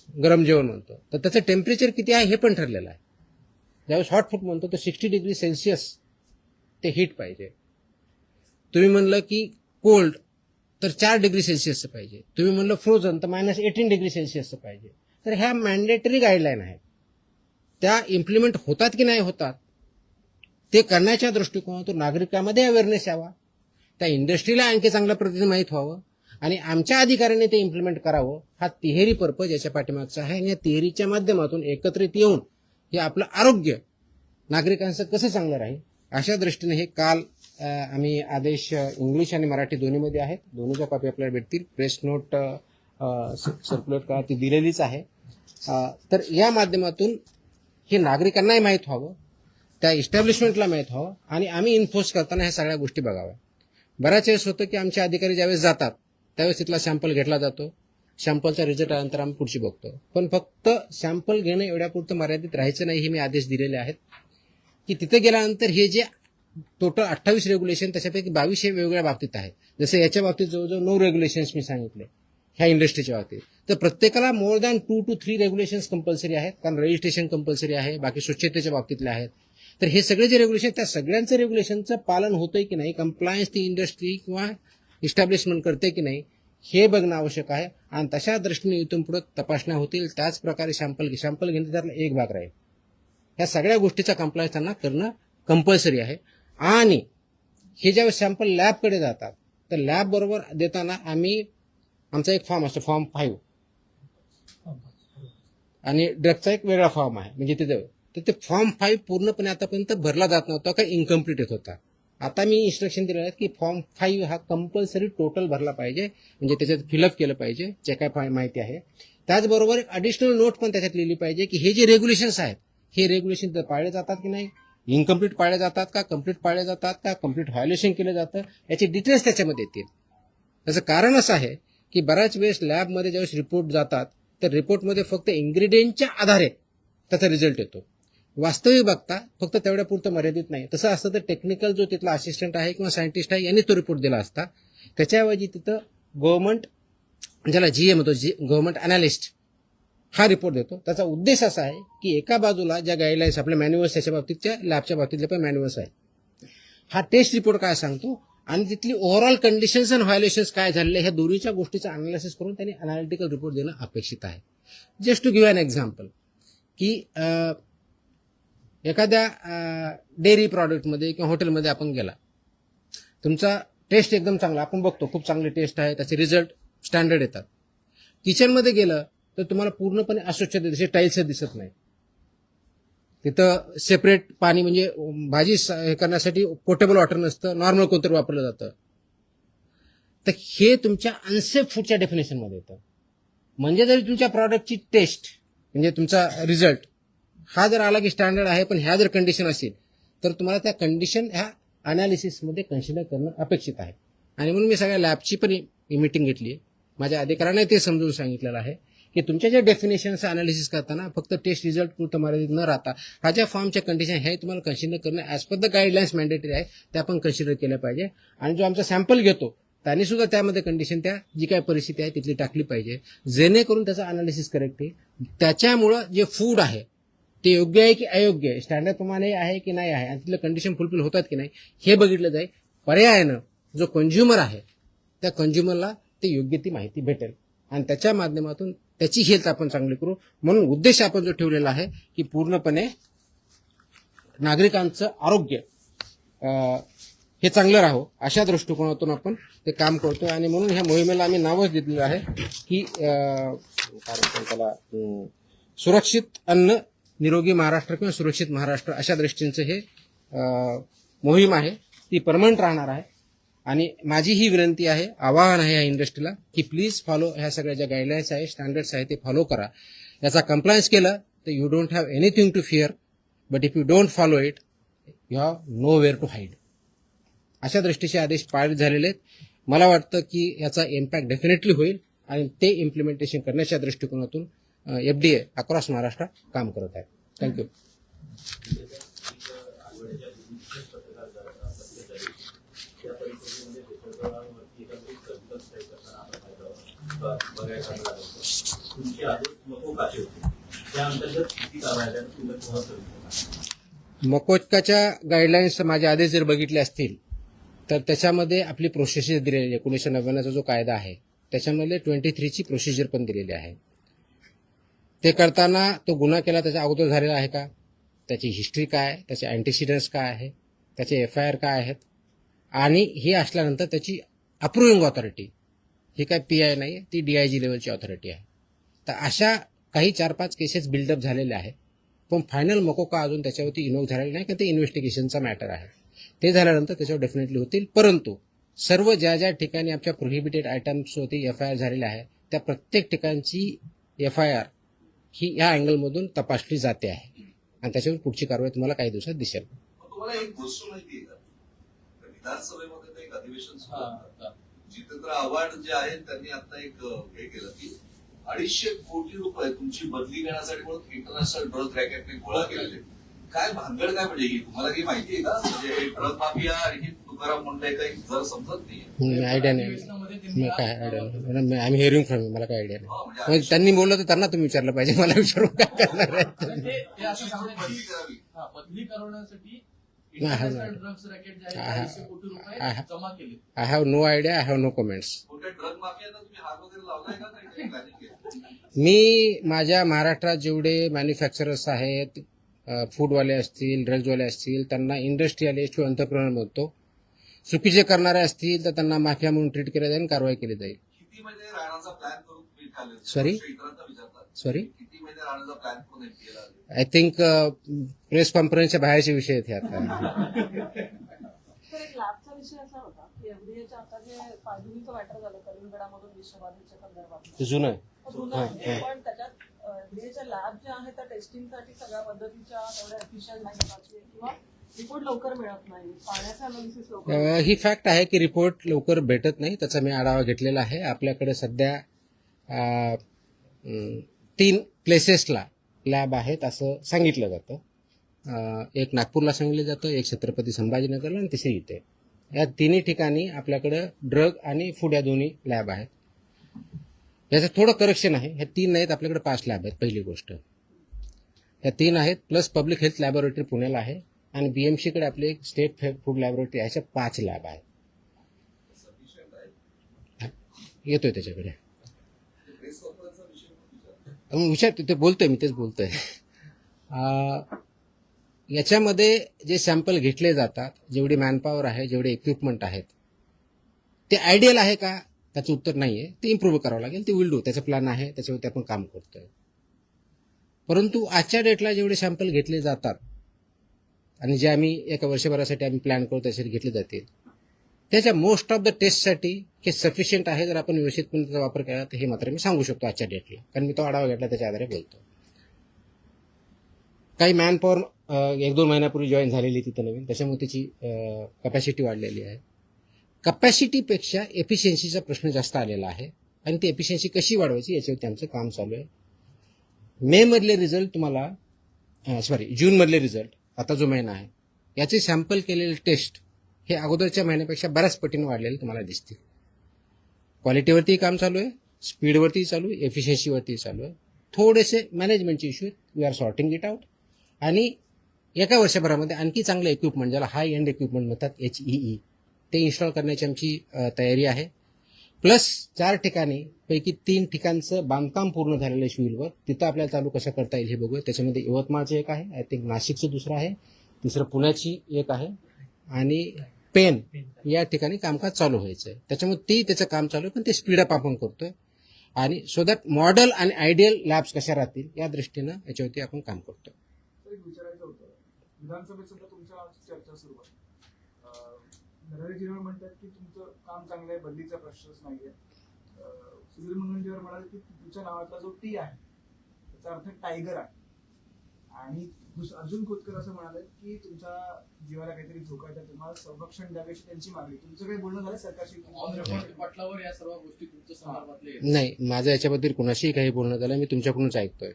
Speaker 1: गरम जेवण म्हणतो, तर त्याचं टेम्परेचर किती आहे हे पण ठरलेलं आहे. ज्यावेळेस हॉट फूड म्हणतो तर 60 डिग्री सेल्सिअस ते हीट पाहिजे. तुम्ही म्हणलं की कोल्ड तर 4 डिग्री सेल्सिअसचं पाहिजे. तुम्ही म्हणलं फ्रोझन तर -18 डिग्री सेल्सिअसचं पाहिजे. तर ह्या मॅन्डेटरी गाईडलाईन आहेत. त्या इम्प्लिमेंट होतात की नाही होतात ते करण्याच्या दृष्टिकोनातून नागरिकांमध्ये अवेअरनेस यावा, त्या इंडस्ट्रीला आणखी चांगल्या पद्धतीने माहीत व्हावं आणि आमच्या अधिकाऱ्यांनी ते इम्प्लिमेंट करावं. हा तिहेरी पर्पज याच्या पाठीमागचा आहे. आणि या तिहेरीच्या माध्यमातून एकत्रित येऊन हे आपलं आरोग्य नागरिकांचं कसं चांगलं राहील अशा दृष्टीने हे काल आम्ही आदेश इंग्लिश आणि मराठी दोन्हीमध्ये आहेत. दोन्हीच्या कॉपी आपल्याला भेटतील. प्रेस नोट सर्क्युलेट करा ती दिलेलीच आहे. तर या माध्यमातून हे नागरिकांनाही माहीत व्हावं, त्या इस्टॅब्लिशमेंटला माहीत व्हावं आणि आम्ही इन्फोर्स करताना ह्या सगळ्या गोष्टी बघाव्या. बऱ्याच वेळेस होतं की आमचे अधिकारी ज्यावेळेस जातात त्यावेळेस तिथला सॅम्पल घेतला जातो. सॅम्पलचा रिझल्ट आल्यानंतर आम्ही पुढची बघतो. पण फक्त सॅम्पल घेणं एवढ्यापुरतं मर्यादित राहायचं नाही. हे मी आदेश दिलेले आहेत की तिथे गेल्यानंतर हे जे टोटल 28 रेग्युलेशन त्याच्यापैकी 22 हे वेगवेगळ्या बाबतीत आहेत. जसं याच्या बाबतीत जवळजवळ 9 रेग्युलेशन्स मी सांगितले ह्या इंडस्ट्रीच्या बाबतीत. तर प्रत्येकाला more than 2 to 3 regulations compulsory आहेत, कारण रजिस्ट्रेशन कंपल्सरी आहे, बाकी स्वच्छतेच्या बाबतीतले आहेत. तर हे सगळे जे रेग्युलेशन त्या सगळ्यांचं रेग्युलेशनचं पालन होतंय की नाही, कंप्लायन्स ती इंडस्ट्री किंवा इस्टॅब्लिशमेंट करते की नाही हे बघणं आवश्यक आहे. आणि तशा दृष्टीने इथून पुढे तपासण्या होतील. त्याच प्रकारे सॅम्पल घेणं त्यातला एक भाग राहील. ह्या सगळ्या गोष्टीचा कंप्लायन्स त्यांना करणं कंपल्सरी आहे. आणि हे ज्यावेळेस सॅम्पल लॅबकडे जातात तर लॅब बरोबर देताना आमचा एक फॉर्म असतो, फॉर्म 5, आणि ड्रगचा एक वेगळा फॉर्म आहे. म्हणजे तर ते फॉर्म 5 पूर्णपणे आतापर्यंत भरला जात नव्हता का इनकम्प्लीट येत होता. आता मी इन्स्ट्रक्शन दिलेलं आहे की फॉर्म 5 हा कंपल्सरी टोटल भरला पाहिजे, म्हणजे त्याच्यात फिलअप केलं पाहिजे जे काय माहिती आहे. त्याचबरोबर एक ॲडिशनल नोट पण त्याच्यात लिहिली पाहिजे की हे जे रेग्युलेशन्स आहेत हे रेग्युलेशन पाळले जातात की नाही, इनकम्प्लीट पाळले जातात का, कम्प्लीट पाळले जातात का, कम्प्लीट व्हायोलेशन केलं जातं, याचे डिटेल्स त्याच्यामध्ये येतील. त्याचं कारण असं आहे की बऱ्याच वेळेस लॅबमध्ये ज्यावेळेस रिपोर्ट जातात तर रिपोर्टमध्ये फक्त इन्ग्रेडियंटच्या आधारे त्याचा रिझल्ट येतो. वास्तविक बघता फक्त तेवढ्या पुरतं मर्यादित नाही. तसं असतं तर टेक्निकल जो तिथला असिस्टंट आहे किंवा सायंटिस्ट आहे यांनी तो रिपोर्ट दिला असता. त्याच्याऐवजी तिथं गव्हर्नमेंट, ज्याला GA म्हणतो, गव्हर्नमेंट अनालिस्ट हा रिपोर्ट देतो. त्याचा उद्देश असा आहे की एका बाजूला ज्या गाईडलाईन्स आपल्या मॅन्युअल्स त्याच्या बाबतीतच्या लॅबच्या बाबतीतले पण मॅन्युअल्स आहे, हा टेस्ट रिपोर्ट काय सांगतो आणि तिथली ओव्हरऑल कंडिशन्स आणि व्हायोलेशन्स काय झालेले ह्या दोन्हीच्या गोष्टीचं अनालिसिस करून त्यांनी अनालिटिकल रिपोर्ट देणं अपेक्षित आहे. Just to give an example की एखाद्या डेअरी प्रॉडक्टमध्ये किंवा हॉटेलमध्ये आपण गेला, तुमचा टेस्ट एकदम चांगला, आपण बघतो खूप चांगले टेस्ट आहे, त्याचे रिझल्ट स्टँडर्ड येतात. किचनमध्ये गेलं तर तुम्हाला पूर्णपणे अस्वच्छता दिसते, टाईल्स दिसत नाही, तिथं सेपरेट पाणी म्हणजे भाजी हे करण्यासाठी पोर्टेबल वॉटर नसतं, नॉर्मल कोणतरी वापरलं जातं. तर हे तुमच्या अनसेफ फूडच्या डेफिनेशनमध्ये येतं. म्हणजे जरी तुमच्या प्रॉडक्टची टेस्ट म्हणजे तुमचा रिझल्ट हा जर आला की स्टँडर्ड आहे, पण ह्या जर कंडिशन असेल तर तुम्हाला त्या कंडिशन ह्या अनालिसिसमध्ये कन्सिडर करणं अपेक्षित आहे. आणि म्हणून मी सगळ्या लॅबची पण मीटिंग घेतली आहे. माझ्या अधिकाऱ्याने ते समजून सांगितलेलं आहे की तुमच्या ज्या डेफिनेशनचं अनालिसिस करताना फक्त टेस्ट रिझल्ट पुरतं मर्यादित न राहता हा ज्या फॉर्मच्या कंडिशन हे तुम्हाला कन्सिडर करणं as per the guidelines mandatory आहे, त्या आपण कन्सिडर केल्या पाहिजे. आणि जो आमचा सॅम्पल घेतो त्यांनी सुद्धा त्यामध्ये कंडिशन त्या जी काय परिस्थिती आहे तिथली टाकली पाहिजे, जेणेकरून त्याचा अनालिसिस करेक्ट आहे. त्याच्यामुळं जे फूड आहे ते योग्य आहे की अयोग्य आहे, स्टँडर्ड प्रमाणे आहे की नाही आहे, आणि तिथलं कंडिशन फुलफिल होतात की नाही हे बघितलं जाईल. पर्यायानं जो कंझ्युमर आहे त्या कंझ्युमरला ते योग्य ती माहिती भेटेल आणि त्याच्या माध्यमातून त्याची हेल्थ आपण चांगली करू. म्हणून उद्देश आपण जो ठेवलेला आहे की पूर्णपणे नागरिकांचं आरोग्य हे चांगलं राहो अशा दृष्टिकोनातून आपण ते काम करतो. आणि म्हणून ह्या मोहिमेला आम्ही नावच दिलेलं आहे की काय म्हणतात त्याला, सुरक्षित अन्न निरोगी महाराष्ट्र किंवा सुरक्षित महाराष्ट्र अशा दृष्टीचं हे मोहीम आहे. ती परमनंट राहणार आहे. आणि माझी ही विनंती आहे, आवाहन आहे या इंडस्ट्रीला की प्लीज फॉलो ह्या सगळ्या ज्या गाईडलाईन्स आहे, स्टँडर्ड्स आहे ते फॉलो करा. याचा कंप्लायन्स केलं तर you don't have anything to fear, but if you don't follow it you have nowhere to hide. अशा दृष्टीचे आदेश पारित झालेले आहेत. मला वाटतं की याचा इम्पॅक्ट डेफिनेटली होईल आणि ते इम्प्लिमेंटेशन करण्याच्या दृष्टिकोनातून FDA अक्रॉस महाराष्ट्र काम करत आहे. थँक्यू. मकोचकाच्या गाईडलाईन्स माझे आदेश जर बघितले असतील तर त्याच्यामध्ये आपली प्रोसिजर दिलेली आहे. 1999चा जो कायदा आहे त्याच्यामध्ये 23ची प्रोसिजर पण दिलेली आहे. ते करताना तो गुन्हा केला त्याच्या अगोदर झालेला आहे का, त्याची हिस्ट्री काय आहे, त्याचे अँटीसिडंट्स काय आहे, त्याचे FIR काय आहेत, आणि हे असल्यानंतर त्याची अप्रुव्हिंग ऑथॉरिटी ही काय PI नाही आहे, ती DIG लेवलची ऑथॉरिटी आहे. तर अशा काही 4-5 केसेस बिल्डअप झालेल्या आहेत. पण फायनल मकोका अजून त्याच्यावरती इन्व्होक झालेला नाही, कारण ते इन्व्हेस्टिगेशनचा मॅटर आहे. ते झाल्यानंतर त्याच्यावर डेफिनेटली होतील. परंतु सर्व ज्या ज्या ठिकाणी आमच्या प्रोहिबिटेड आयटम्सवरती FIR झालेल्या आहे त्या प्रत्येक ठिकाणची FIR ही या अँगलमधून तपासली जाते आहे आणि त्याच्यावर पुढची कारवाई तुम्हाला काही दिवसात दिसेल.
Speaker 2: तुम्हाला एक गोष्ट माहिती आहे का, विधानसभेमध्ये एक अधिवेशन सुरू होतं. जितेंद्र आव्हाड जे आहेत त्यांनी आता एक हे केलं की 250 कोटी रुपये तुमची बदली घेण्यासाठी म्हणून इंटरनॅशनल ड्रग रॅकेटने गोळा केलेले. काय भानगड काय म्हणजे ही तुम्हाला काही माहिती आहे का? म्हणजे ड्रग माफिया आणि तुकाराम मुंडे काही जर समजत नाही.
Speaker 1: आयडिया नाही, मी काय आयडिया नाही. आय एम हिअरिंग फ्रॉम, मला काय आयडिया नाही. म्हणजे त्यांनी बोललं तर त्यांना तुम्ही विचारलं पाहिजे, मला विचारून काय करणार आहे.
Speaker 3: बदली करण्यासाठी
Speaker 1: I have no idea, I have no comments.
Speaker 2: Drug माफियांना तुम्ही हात वगैरे लावलाय का, काही प्लॅनिंग केलं?
Speaker 1: मी माझ्या महाराष्ट्रात जेवढे मॅन्युफॅक्चरर्स आहेत, फूडवाले असतील, ड्रग्जवाले असतील, त्यांना इंडस्ट्रियलिस्ट किंवा एंटरप्रेन्योर म्हणतो. चुकीचे करणारे असतील तर त्यांना माफिया म्हणून ट्रीट केलं जाईल, कारवाई केली जाईल.
Speaker 2: किती महिने राहण्याचा प्लॅन करून तुम्ही ठेवले?
Speaker 1: Sorry?
Speaker 2: इतरांना विचारतात.
Speaker 1: सॉरी,
Speaker 2: किती महिने राहण्याचा प्लॅन करून केला?
Speaker 1: आय थिंक प्रेस कॉन्फरन्सच्या बाहेरचे विषय आहेत हे आता.
Speaker 4: तर एक लॅबचा विषय असा होता की एफडीएच्या आता जे पायधुनीचं मॅटर झालं कलिंगडामधून विषबाधेच्या संदर्भात
Speaker 1: जुनं आहे.
Speaker 4: जुनं आहे, पण त्याच्यात एफडीएच्या लॅब ज्या आहेत त्या टेस्टिंगसाठी सगळ्या पद्धतीच्या तेवढ्या एफिशियंट नाही किंवा रिपोर्ट लवकर मिळत नाही, पाण्याचं अनालिसिस लवकर.
Speaker 1: ही फॅक्ट आहे की रिपोर्ट लवकर भेटत नाही. त्याचा मी आढावा घेतलेला आहे. आपल्याकडे सध्या 3 प्लेसेसला लॅब आहेत असं सांगितलं जातं. एक नागपूरला सांगितलं जातं, एक छत्रपती संभाजीनगरला आणि तिसरी इथे. या तिन्ही ठिकाणी आपल्याकडं ड्रग आणि फूड या दोन्ही लॅब आहेत. याचं थोडं करेक्शन आहे. ह्या 3 नाहीत, आपल्याकडे 5 लॅब आहेत. पहिली गोष्ट ह्या 3 आहेत, प्लस पब्लिक हेल्थ लॅबोरेटरी पुण्याला आहे आणि बीएमसीकडे आपली एक स्टेट फूड लॅबोरेटरी आहे. अशा 5 लॅब आहेत.
Speaker 2: सफिशियंट आहे.
Speaker 1: येतोय त्याच्याकडे
Speaker 2: प्रेस कॉन्फरन्सचा विषय पण विचार.
Speaker 1: विचार ते बोलतोय, मी तेच बोलतोय. याच्यामध्ये जे सॅम्पल घेतले जातात, जेवढी मॅनपॉवर आहे, जेवढे इक्विपमेंट आहेत, ते आयडियल आहे का, त्याचं उत्तर नाही आहे. ते इम्प्रूव्ह करावं लागेल. ते विल डू. त्याचा प्लॅन आहे, त्याच्यावरती आपण काम करतोय. परंतु आजच्या डेटला जेवढे सॅम्पल घेतले जातात आणि जे आम्ही एका वर्षभरासाठी आम्ही प्लॅन करतो त्यासाठी घेतले जातील, त्याच्या मोस्ट ऑफ द टेस्टसाठी हे सफिशियंट आहे. जर आपण व्यवस्थितपणे त्याचा वापर केला तर हे मात्र मी सांगू शकतो आजच्या डेटला, कारण मी तो आढावा घेतला, त्याच्या आधारे बोलतो. काही मॅनपॉवर 1-2 महिन्यापूर्वी जॉईन झालेली तिथं नवीन, त्याच्यामुळे त्याची कपॅसिटी वाढलेली आहे. कपॅसिटीपेक्षा एफिशियन्सीचा प्रश्न जास्त आलेला आहे आणि ती एफिशियन्सी कशी वाढवायची याच्यावरती आमचं काम चालू आहे. मे मधले रिझल्ट तुम्हाला जून मधले रिझल्ट, आता जो महिना आहे, याचे सॅम्पल केलेले टेस्ट हे अगोदरच्या महिन्यापेक्षा बऱ्याच पटीने वाढलेले तुम्हाला दिसतील. क्वालिटीवरती काम चालू आहे, स्पीडवरती चालू आहे, एफिशियन्सीवरती चालू आहे. थोडेसे मॅनेजमेंटचे issue, we are sorting it out. आणि एका वर्षभरामध्ये आणखी चांगलं इक्विपमेंट, ज्याला हाय एंड इक्विपमेंट म्हणतात, HEE, ते इन्स्टॉल करण्याची आमची तयारी आहे. प्लस 4 ठिकाणी पैकी 3 ठिकाणचं बांधकाम पूर्ण झालेलं आहे शिविलवर. तिथं आपल्याला चालू कसं करता येईल हे बघूया. त्याच्यामध्ये यवतमाळचं एक आहे, आय थिंक नाशिकचं दुसरं आहे, तिसरं पुण्याची एक आहे आणि पेन या ठिकाणी कामकाज चालू व्हायचं आहे. त्याच्यामुळे त्याचं काम चालू आहे, पण ते स्पीडअप आपण करतोय. आणि सो दॅट मॉडेल आणि आयडियल लॅब्स कशा राहतील या दृष्टीनं याच्यावरती आपण काम करतोय.
Speaker 3: विचारायचं होतं, विधानसभेत सुद्धा तुमच्या चर्चा सुरू आहे. नरहरी झिरवळ म्हणतात की तुमचं काम चांगलं आहे, बदलीचा प्रश्नच नाहीये. सुधीर मुनगंटीवार म्हणाले की तुमच्या नावातला जो टी आहे त्याचा अर्थ टायगर आहे. आणि अर्जुन खोतकर असं म्हणाले की तुमच्या जीवाला काहीतरी धोका आहे, तर तुम्हाला संरक्षण द्यावे अशी त्यांची मागणी. तुमचं काही बोलणं झालं सरकारशी?
Speaker 5: पटलावर या सर्व गोष्टी तुमच्या संदर्भातले
Speaker 1: नाही, माझं याच्याबद्दल कुणाशीही काही बोलणं झालं, मी तुमच्याकडूनच ऐकतोय.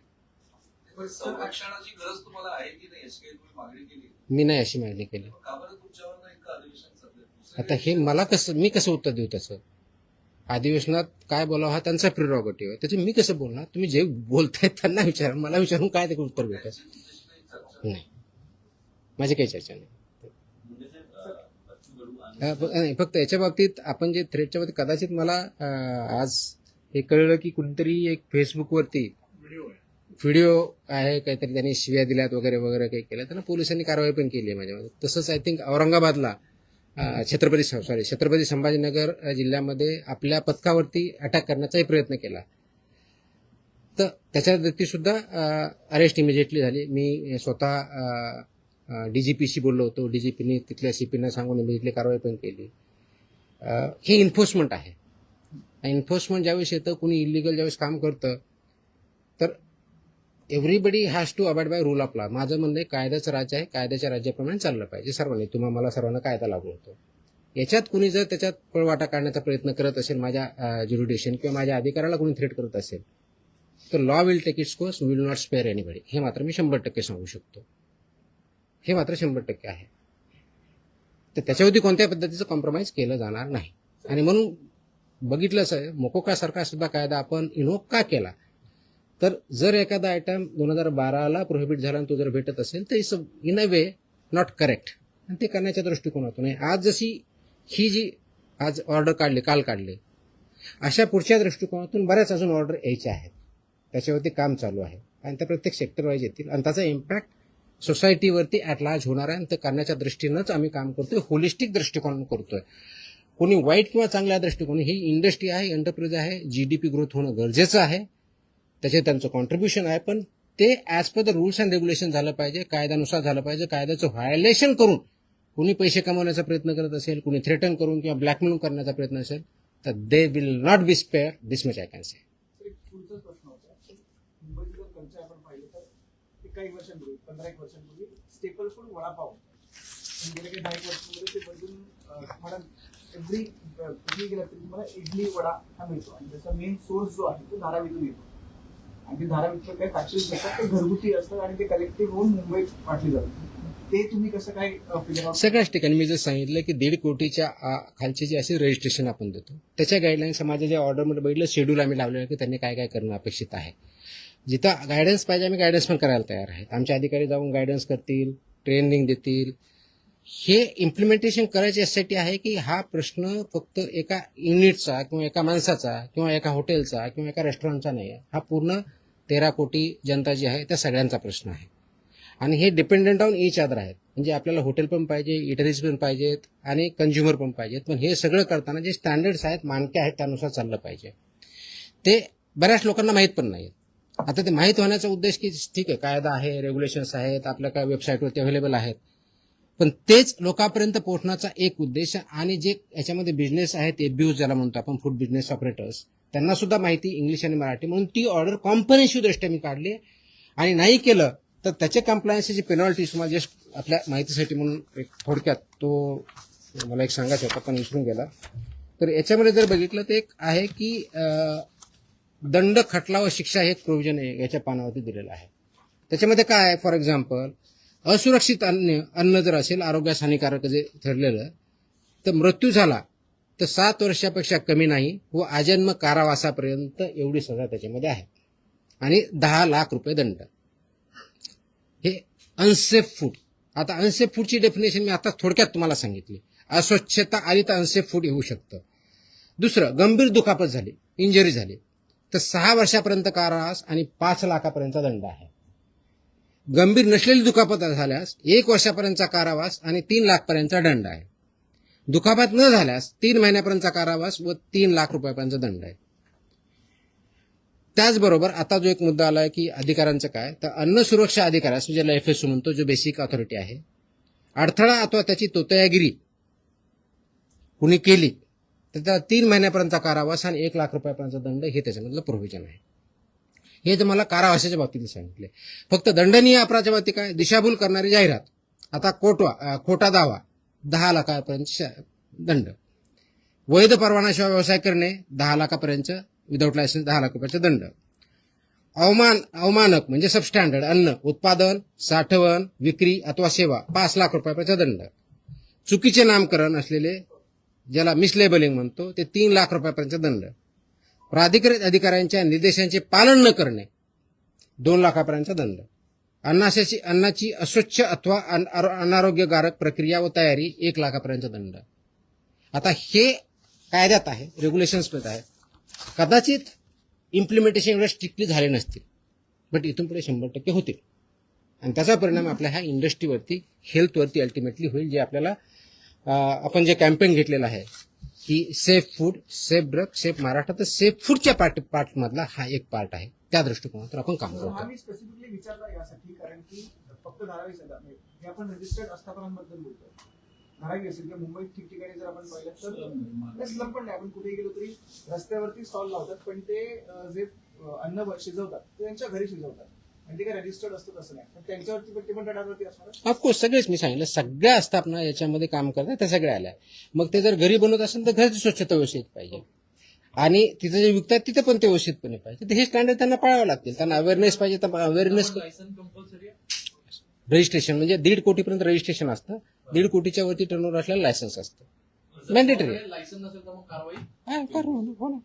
Speaker 2: संरक्षणाची गरज तुम्हाला आहे की नाही याची काही तुम्ही मागणी केली?
Speaker 1: मी नाही अशी मागणी केली.
Speaker 2: का बरं तुमच्यावर इतकं अधिवेशन चाललंय?
Speaker 1: आता हे मला मी कसं उत्तर देऊ त्याचं? अधिवेशनात काय बोलावं हा त्यांचा प्रिरॉगेटिव्ह आहे, त्याचं मी कसं बोलणार? तुम्ही जे बोलताय त्यांना विचारा, मला विचारून काय ते उत्तर भेटत नाही. माझी काही चर्चा नाही. नाही, फक्त याच्या बाबतीत आपण जे थ्रेडच्या बाबतीत कदाचित मला आज हे कळलं की कुणीतरी एक फेसबुकवरती व्हिडिओ आहे, काहीतरी त्यांनी शिव्या दिल्यात वगैरे वगैरे काही केलं, त्यांना पोलिसांनी कारवाई पण केली आहे माझ्यामध्ये. तसंच आय थिंक औरंगाबादला छत्रपती संभाजीनगर जिल्ह्यामध्ये आपल्या पथकावरती अटॅक करण्याचाही प्रयत्न केला, तर त्याच्यावरती सुद्धा अरेस्ट इमिजिएटली झाली. मी स्वतः डीजीपीशी बोललो होतो, डीजीपीने तिथल्या सीपीना सांगून इमिजिएटली कारवाई पण केली. हे एन्फोर्समेंट आहे. एन्फोर्समेंट ज्यावेळेस येतं, कुणी इलिगल ज्यावेळेस काम करतं, तर everybody has to abide by rule of law. माझं म्हणणं कायद्याचं राज्य आहे, कायद्याच्या राज्याप्रमाणे चाललं पाहिजे सर्वांनी. मला सर्वांना कायदा लागू होतो. याच्यात कुणी जर त्याच्यात पळवाटा काढण्याचा प्रयत्न करत असेल, माझ्या ज्युरिडिक्शन किंवा माझ्या अधिकाराला कुणी थ्रेट करत असेल, तर law will take its course, will not spare anybody. हे मात्र मी 100% सांगू शकतो. हे मात्र 100% आहे. तर त्याच्यावरती कोणत्याही पद्धतीचं कॉम्प्रोमाइज केलं जाणार नाही. आणि म्हणून बघितलं मोकोकासारखा सुद्धा कायदा आपण इनोक का केला, तर जर एखादा आयटम 2012ला प्रोहिबिट झाला आणि तो जर भेटत असेल तर it's in a way not correct, आणि ते करण्याच्या दृष्टिकोनातून आहे. आज जशी ही जी आज ऑर्डर काल काढले, अशा पुढच्या दृष्टिकोनातून बऱ्याच अजून ऑर्डर यायच्या आहेत. त्याच्यावरती काम चालू आहे आणि त्या प्रत्येक सेक्टर वाईज येतील आणि त्याचा इम्पॅक्ट सोसायटीवरती ॲट लार्ज होणार आहे. आणि ते करण्याच्या दृष्टीनंच आम्ही काम करतोय, होलिस्टिक दृष्टिकोन करतोय. कोणी वाईट किंवा चांगल्या दृष्टिकोन, ही इंडस्ट्री आहे, एंटरप्राइज आहे, जीडीपी ग्रोथ होणं गरजेचं आहे, त्याचे त्यांचं कॉन्ट्रीब्युशन आहे, पण ते as per the rules and regulation झालं पाहिजे, कायद्यानुसार झालं पाहिजे. कायद्याचं व्हायोलेशन करून कुणी पैसे कमवण्याचा प्रयत्न करत असेल, कुणी थ्रेटन करून किंवा ब्लॅकमेल करण्याचा प्रयत्न असेल, तर they will not be spare. This much I can say.
Speaker 3: एक पुढचाच प्रश्न होता. मुंबईत जर कल्चर आपण पाहिलं तर काही वर्षांपूर्वी, 15-1 वर्षांपूर्वी स्टेपल फूड वडापाव, गेल्या काही 10 वर्षांमध्ये ते बदलून तुम्हाला एव्हरी गेला तरी तुम्हाला इडली वडा हा मिळतो. आणि त्याचा मेन सोर्स जो आहे तो धारावीतून येतो. आणि ते धारावीतून काही फॅक्टरीज असतात, ते घरगुती असतात आणि ते कलेक्टिव्ह होऊन मुंबईत वाटली जातात. ते तुम्ही कसं काय figure out
Speaker 1: सगळ्याच ठिकाणी मी जर सांगितलं की 1.5 कोटीच्या खालचे जे असे रजिस्ट्रेशन आपण देतो त्याच्या गाईडलाईन्स माझ्या ज्या ऑर्डरमध्ये बघितलं शेड्यूल आम्ही लावलेलं की त्यांनी काय काय करणं अपेक्षित आहे. जिथं गायडन्स पाहिजे आम्ही गायडन्स पण करायला तयार आहेत. आमचे अधिकारी जाऊन गायडन्स करतील, ट्रेनिंग देतील. हे इम्प्लिमेंटेशन करायचे यासाठी आहे की हा प्रश्न फक्त एका युनिटचा किंवा एका माणसाचा किंवा एका हॉटेलचा किंवा एका रेस्टॉरंटचा नाही आहे. हा पूर्ण 13 कोटी जनता जी आहे त्या सगळ्यांचा प्रश्न आहे. आणि हे डिपेंडंट ऑन इच अदर आहेत. म्हणजे आपल्याला हॉटेल पण पाहिजे, इटरीज पण पाहिजेत आणि कंझ्युमर पण पाहिजेत. पण हे सगळं करताना जे स्टँडर्ड्स आहेत, मानके आहेत, त्यानुसार चाललं पाहिजे. ते बऱ्याच लोकांना माहीत पण नाही. आता ते माहीत होण्याचा उद्देश की ठीक आहे कायदा आहे, रेग्युलेशन्स आहेत, आपल्या काय वेबसाईटवरती अवेलेबल आहेत, पण तेच लोकांपर्यंत पोहोचण्याचा एक उद्देश. आणि जे याच्यामध्ये बिझनेस आहेत, एबीयूज ज्याला म्हणतो आपण, फूड बिझनेस ऑपरेटर्स, त्यांना सुद्धा माहिती इंग्लिश आणि मराठी, म्हणून ती ऑर्डर कॉम्प्रिहेन्सिव्ह दृष्ट्या मी काढली. आणि नाही केलं तर त्याचे कंप्लायन्सची पेनॉल्टी तुम्हाला जस्ट आपल्या माहितीसाठी म्हणून एक थोडक्यात तो मला एक सांगायचं होता पण विसरून गेला. तर याच्यामध्ये जर बघितलं तर एक आहे की दंड, खटला व शिक्षा हे एक प्रोव्हिजन याच्या पानावरती दिलेलं आहे. त्याच्यामध्ये काय आहे, फॉर एक्झाम्पल असुरक्षित अन्न जर असेल, आरोग्यास हानिकारक जे ठरलेलं, तर मृत्यू झाला तर 7 वर्षापेक्षा कमी नाही व आजन्म कारावासापर्यंत एवढी सजा त्याच्यामध्ये आहे. आणि 10 लाख रुपये दंड. हे अनसेफ फूड. आता अनसेफ फूडची डेफिनेशन मी आता थोडक्यात तुम्हाला सांगितली. अस्वच्छता आली तर अनसेफ फूड येऊ शकतं. दुसरं, गंभीर दुखापत झाली, इंजरी झाली, तर 6 वर्षापर्यंत कारावास आणि 5 लाखापर्यंतचा दंड आहे. गंभीर नसलेली दुखापत झाल्यास 1 वर्षापर्यंतचा कारावास आणि 3 लाखपर्यंतचा दंड आहे. दुखापत न झाल्यास 3 महिन्यापर्यंतचा कारावास व 3 लाख रुपयापर्यंतचा दंड आहे. त्याचबरोबर आता जो एक मुद्दा आला आहे की अधिकाऱ्यांचं काय, तर अन्न सुरक्षा अधिकाऱ्यास, ज्याला FSO म्हणतो, जो बेसिक ऑथॉरिटी आहे, अडथळा अथवा त्याची तोतयागिरी कुणी केली तर त्याला 3 महिन्यापर्यंतचा कारावास आणि 1 लाख रुपयापर्यंतचा दंड हे त्याच्यामधलं प्रोव्हिजन आहे. हे तर मला कारावासाच्या बाबतीत सांगितले. फक्त दंडनीय अपराधाच्या बाबतीत काय, दिशाभूल करणारी जाहिरात, आता खोटा दावा 10 लाखापर्यंत दंड, वैध परवानाशिवाय व्यवसाय करणे 10 लाखापर्यंत, विदाऊट लायसन्स 10 लाख रुपयाचा दंड, अवमानक म्हणजे सबस्टँडर्ड अन्न उत्पादन, साठवण, विक्री अथवा सेवा 5 लाख रुपयाचा दंड, चुकीचे नामकरण असलेले ज्याला मिसलेबलिंग म्हणतो ते 3 लाख रुपयापर्यंत दंड, प्राधिकृत अधिकाऱ्यांच्या निर्देशांचे पालन न करणे 2 लाखापर्यंतचा दंड, अन्नाची अस्वच्छ अथवा अनारोग्यकारक प्रक्रिया व तयारी 1 लाखापर्यंतचा दंड. आता हे कायद्यात आहे, रेग्युलेशन्समध्ये आहे. कदाचित इम्प्लिमेंटेशन एवढे स्ट्रिक्टली झाले नसतील, बट इथून पुढे 100% होतील. आणि त्याचा परिणाम आपल्या ह्या इंडस्ट्रीवरती, हेल्थवरती अल्टिमेटली होईल. जे आपल्याला आपण जे कॅम्पेन घेतलेलं आहे की safe food, safe drug, safe Maharashtra, तर सेफ फूडच्या पार्टमधला हा एक पार्ट आहे. त्या दृष्टिकोनातून आपण काम करतो.
Speaker 3: हा मी स्पेसिफिकली विचारला यासाठी कारण की फक्त धारावी सध्या हे आपण रजिस्टर्ड आस्थापनांबद्दल बोलतो. धारावी असेल किंवा मुंबईत ठिकठिकाणी जर आपण पाहिलं तर स्लम पण नाही, आपण कुठेही गेलो तरी रस्त्यावरती स्टॉल लावतात, पण ते जे अन्न शिजवतात ते त्यांच्या घरी शिजवतात आणि ते काय रजिस्टर्ड असतं तसं नाही, पण त्यांच्यावरती पण ते पण रडारवरती असणार.
Speaker 1: ऑफकोर्स सगळेच मी सांगितलं, सगळ्या आस्थापना याच्यामध्ये काम करतात, त्या सगळ्या आल्या. मग ते जर घरी बनवत असेल तर घराची स्वच्छता व्यवस्थित पाहिजे आणि तिथे जे विकतात तिथे पण ते व्यवस्थितपणे पाहिजे. तर हे स्टँडर्ड त्यांना पाळावं लागतील. त्यांना अवेअरनेस पाहिजे, तर अवेअरनेस
Speaker 5: लायसन कंपल्सरी
Speaker 1: रजिस्ट्रेशन म्हणजे 1.5 कोटीपर्यंत रजिस्ट्रेशन असतं. 1.5 कोटीच्या वरती टर्नओव्हर असलेलं लायसन्स असतं. मॅन्डेटरी
Speaker 5: लायसन नसेल तर मग कारवाई.
Speaker 1: हो ना.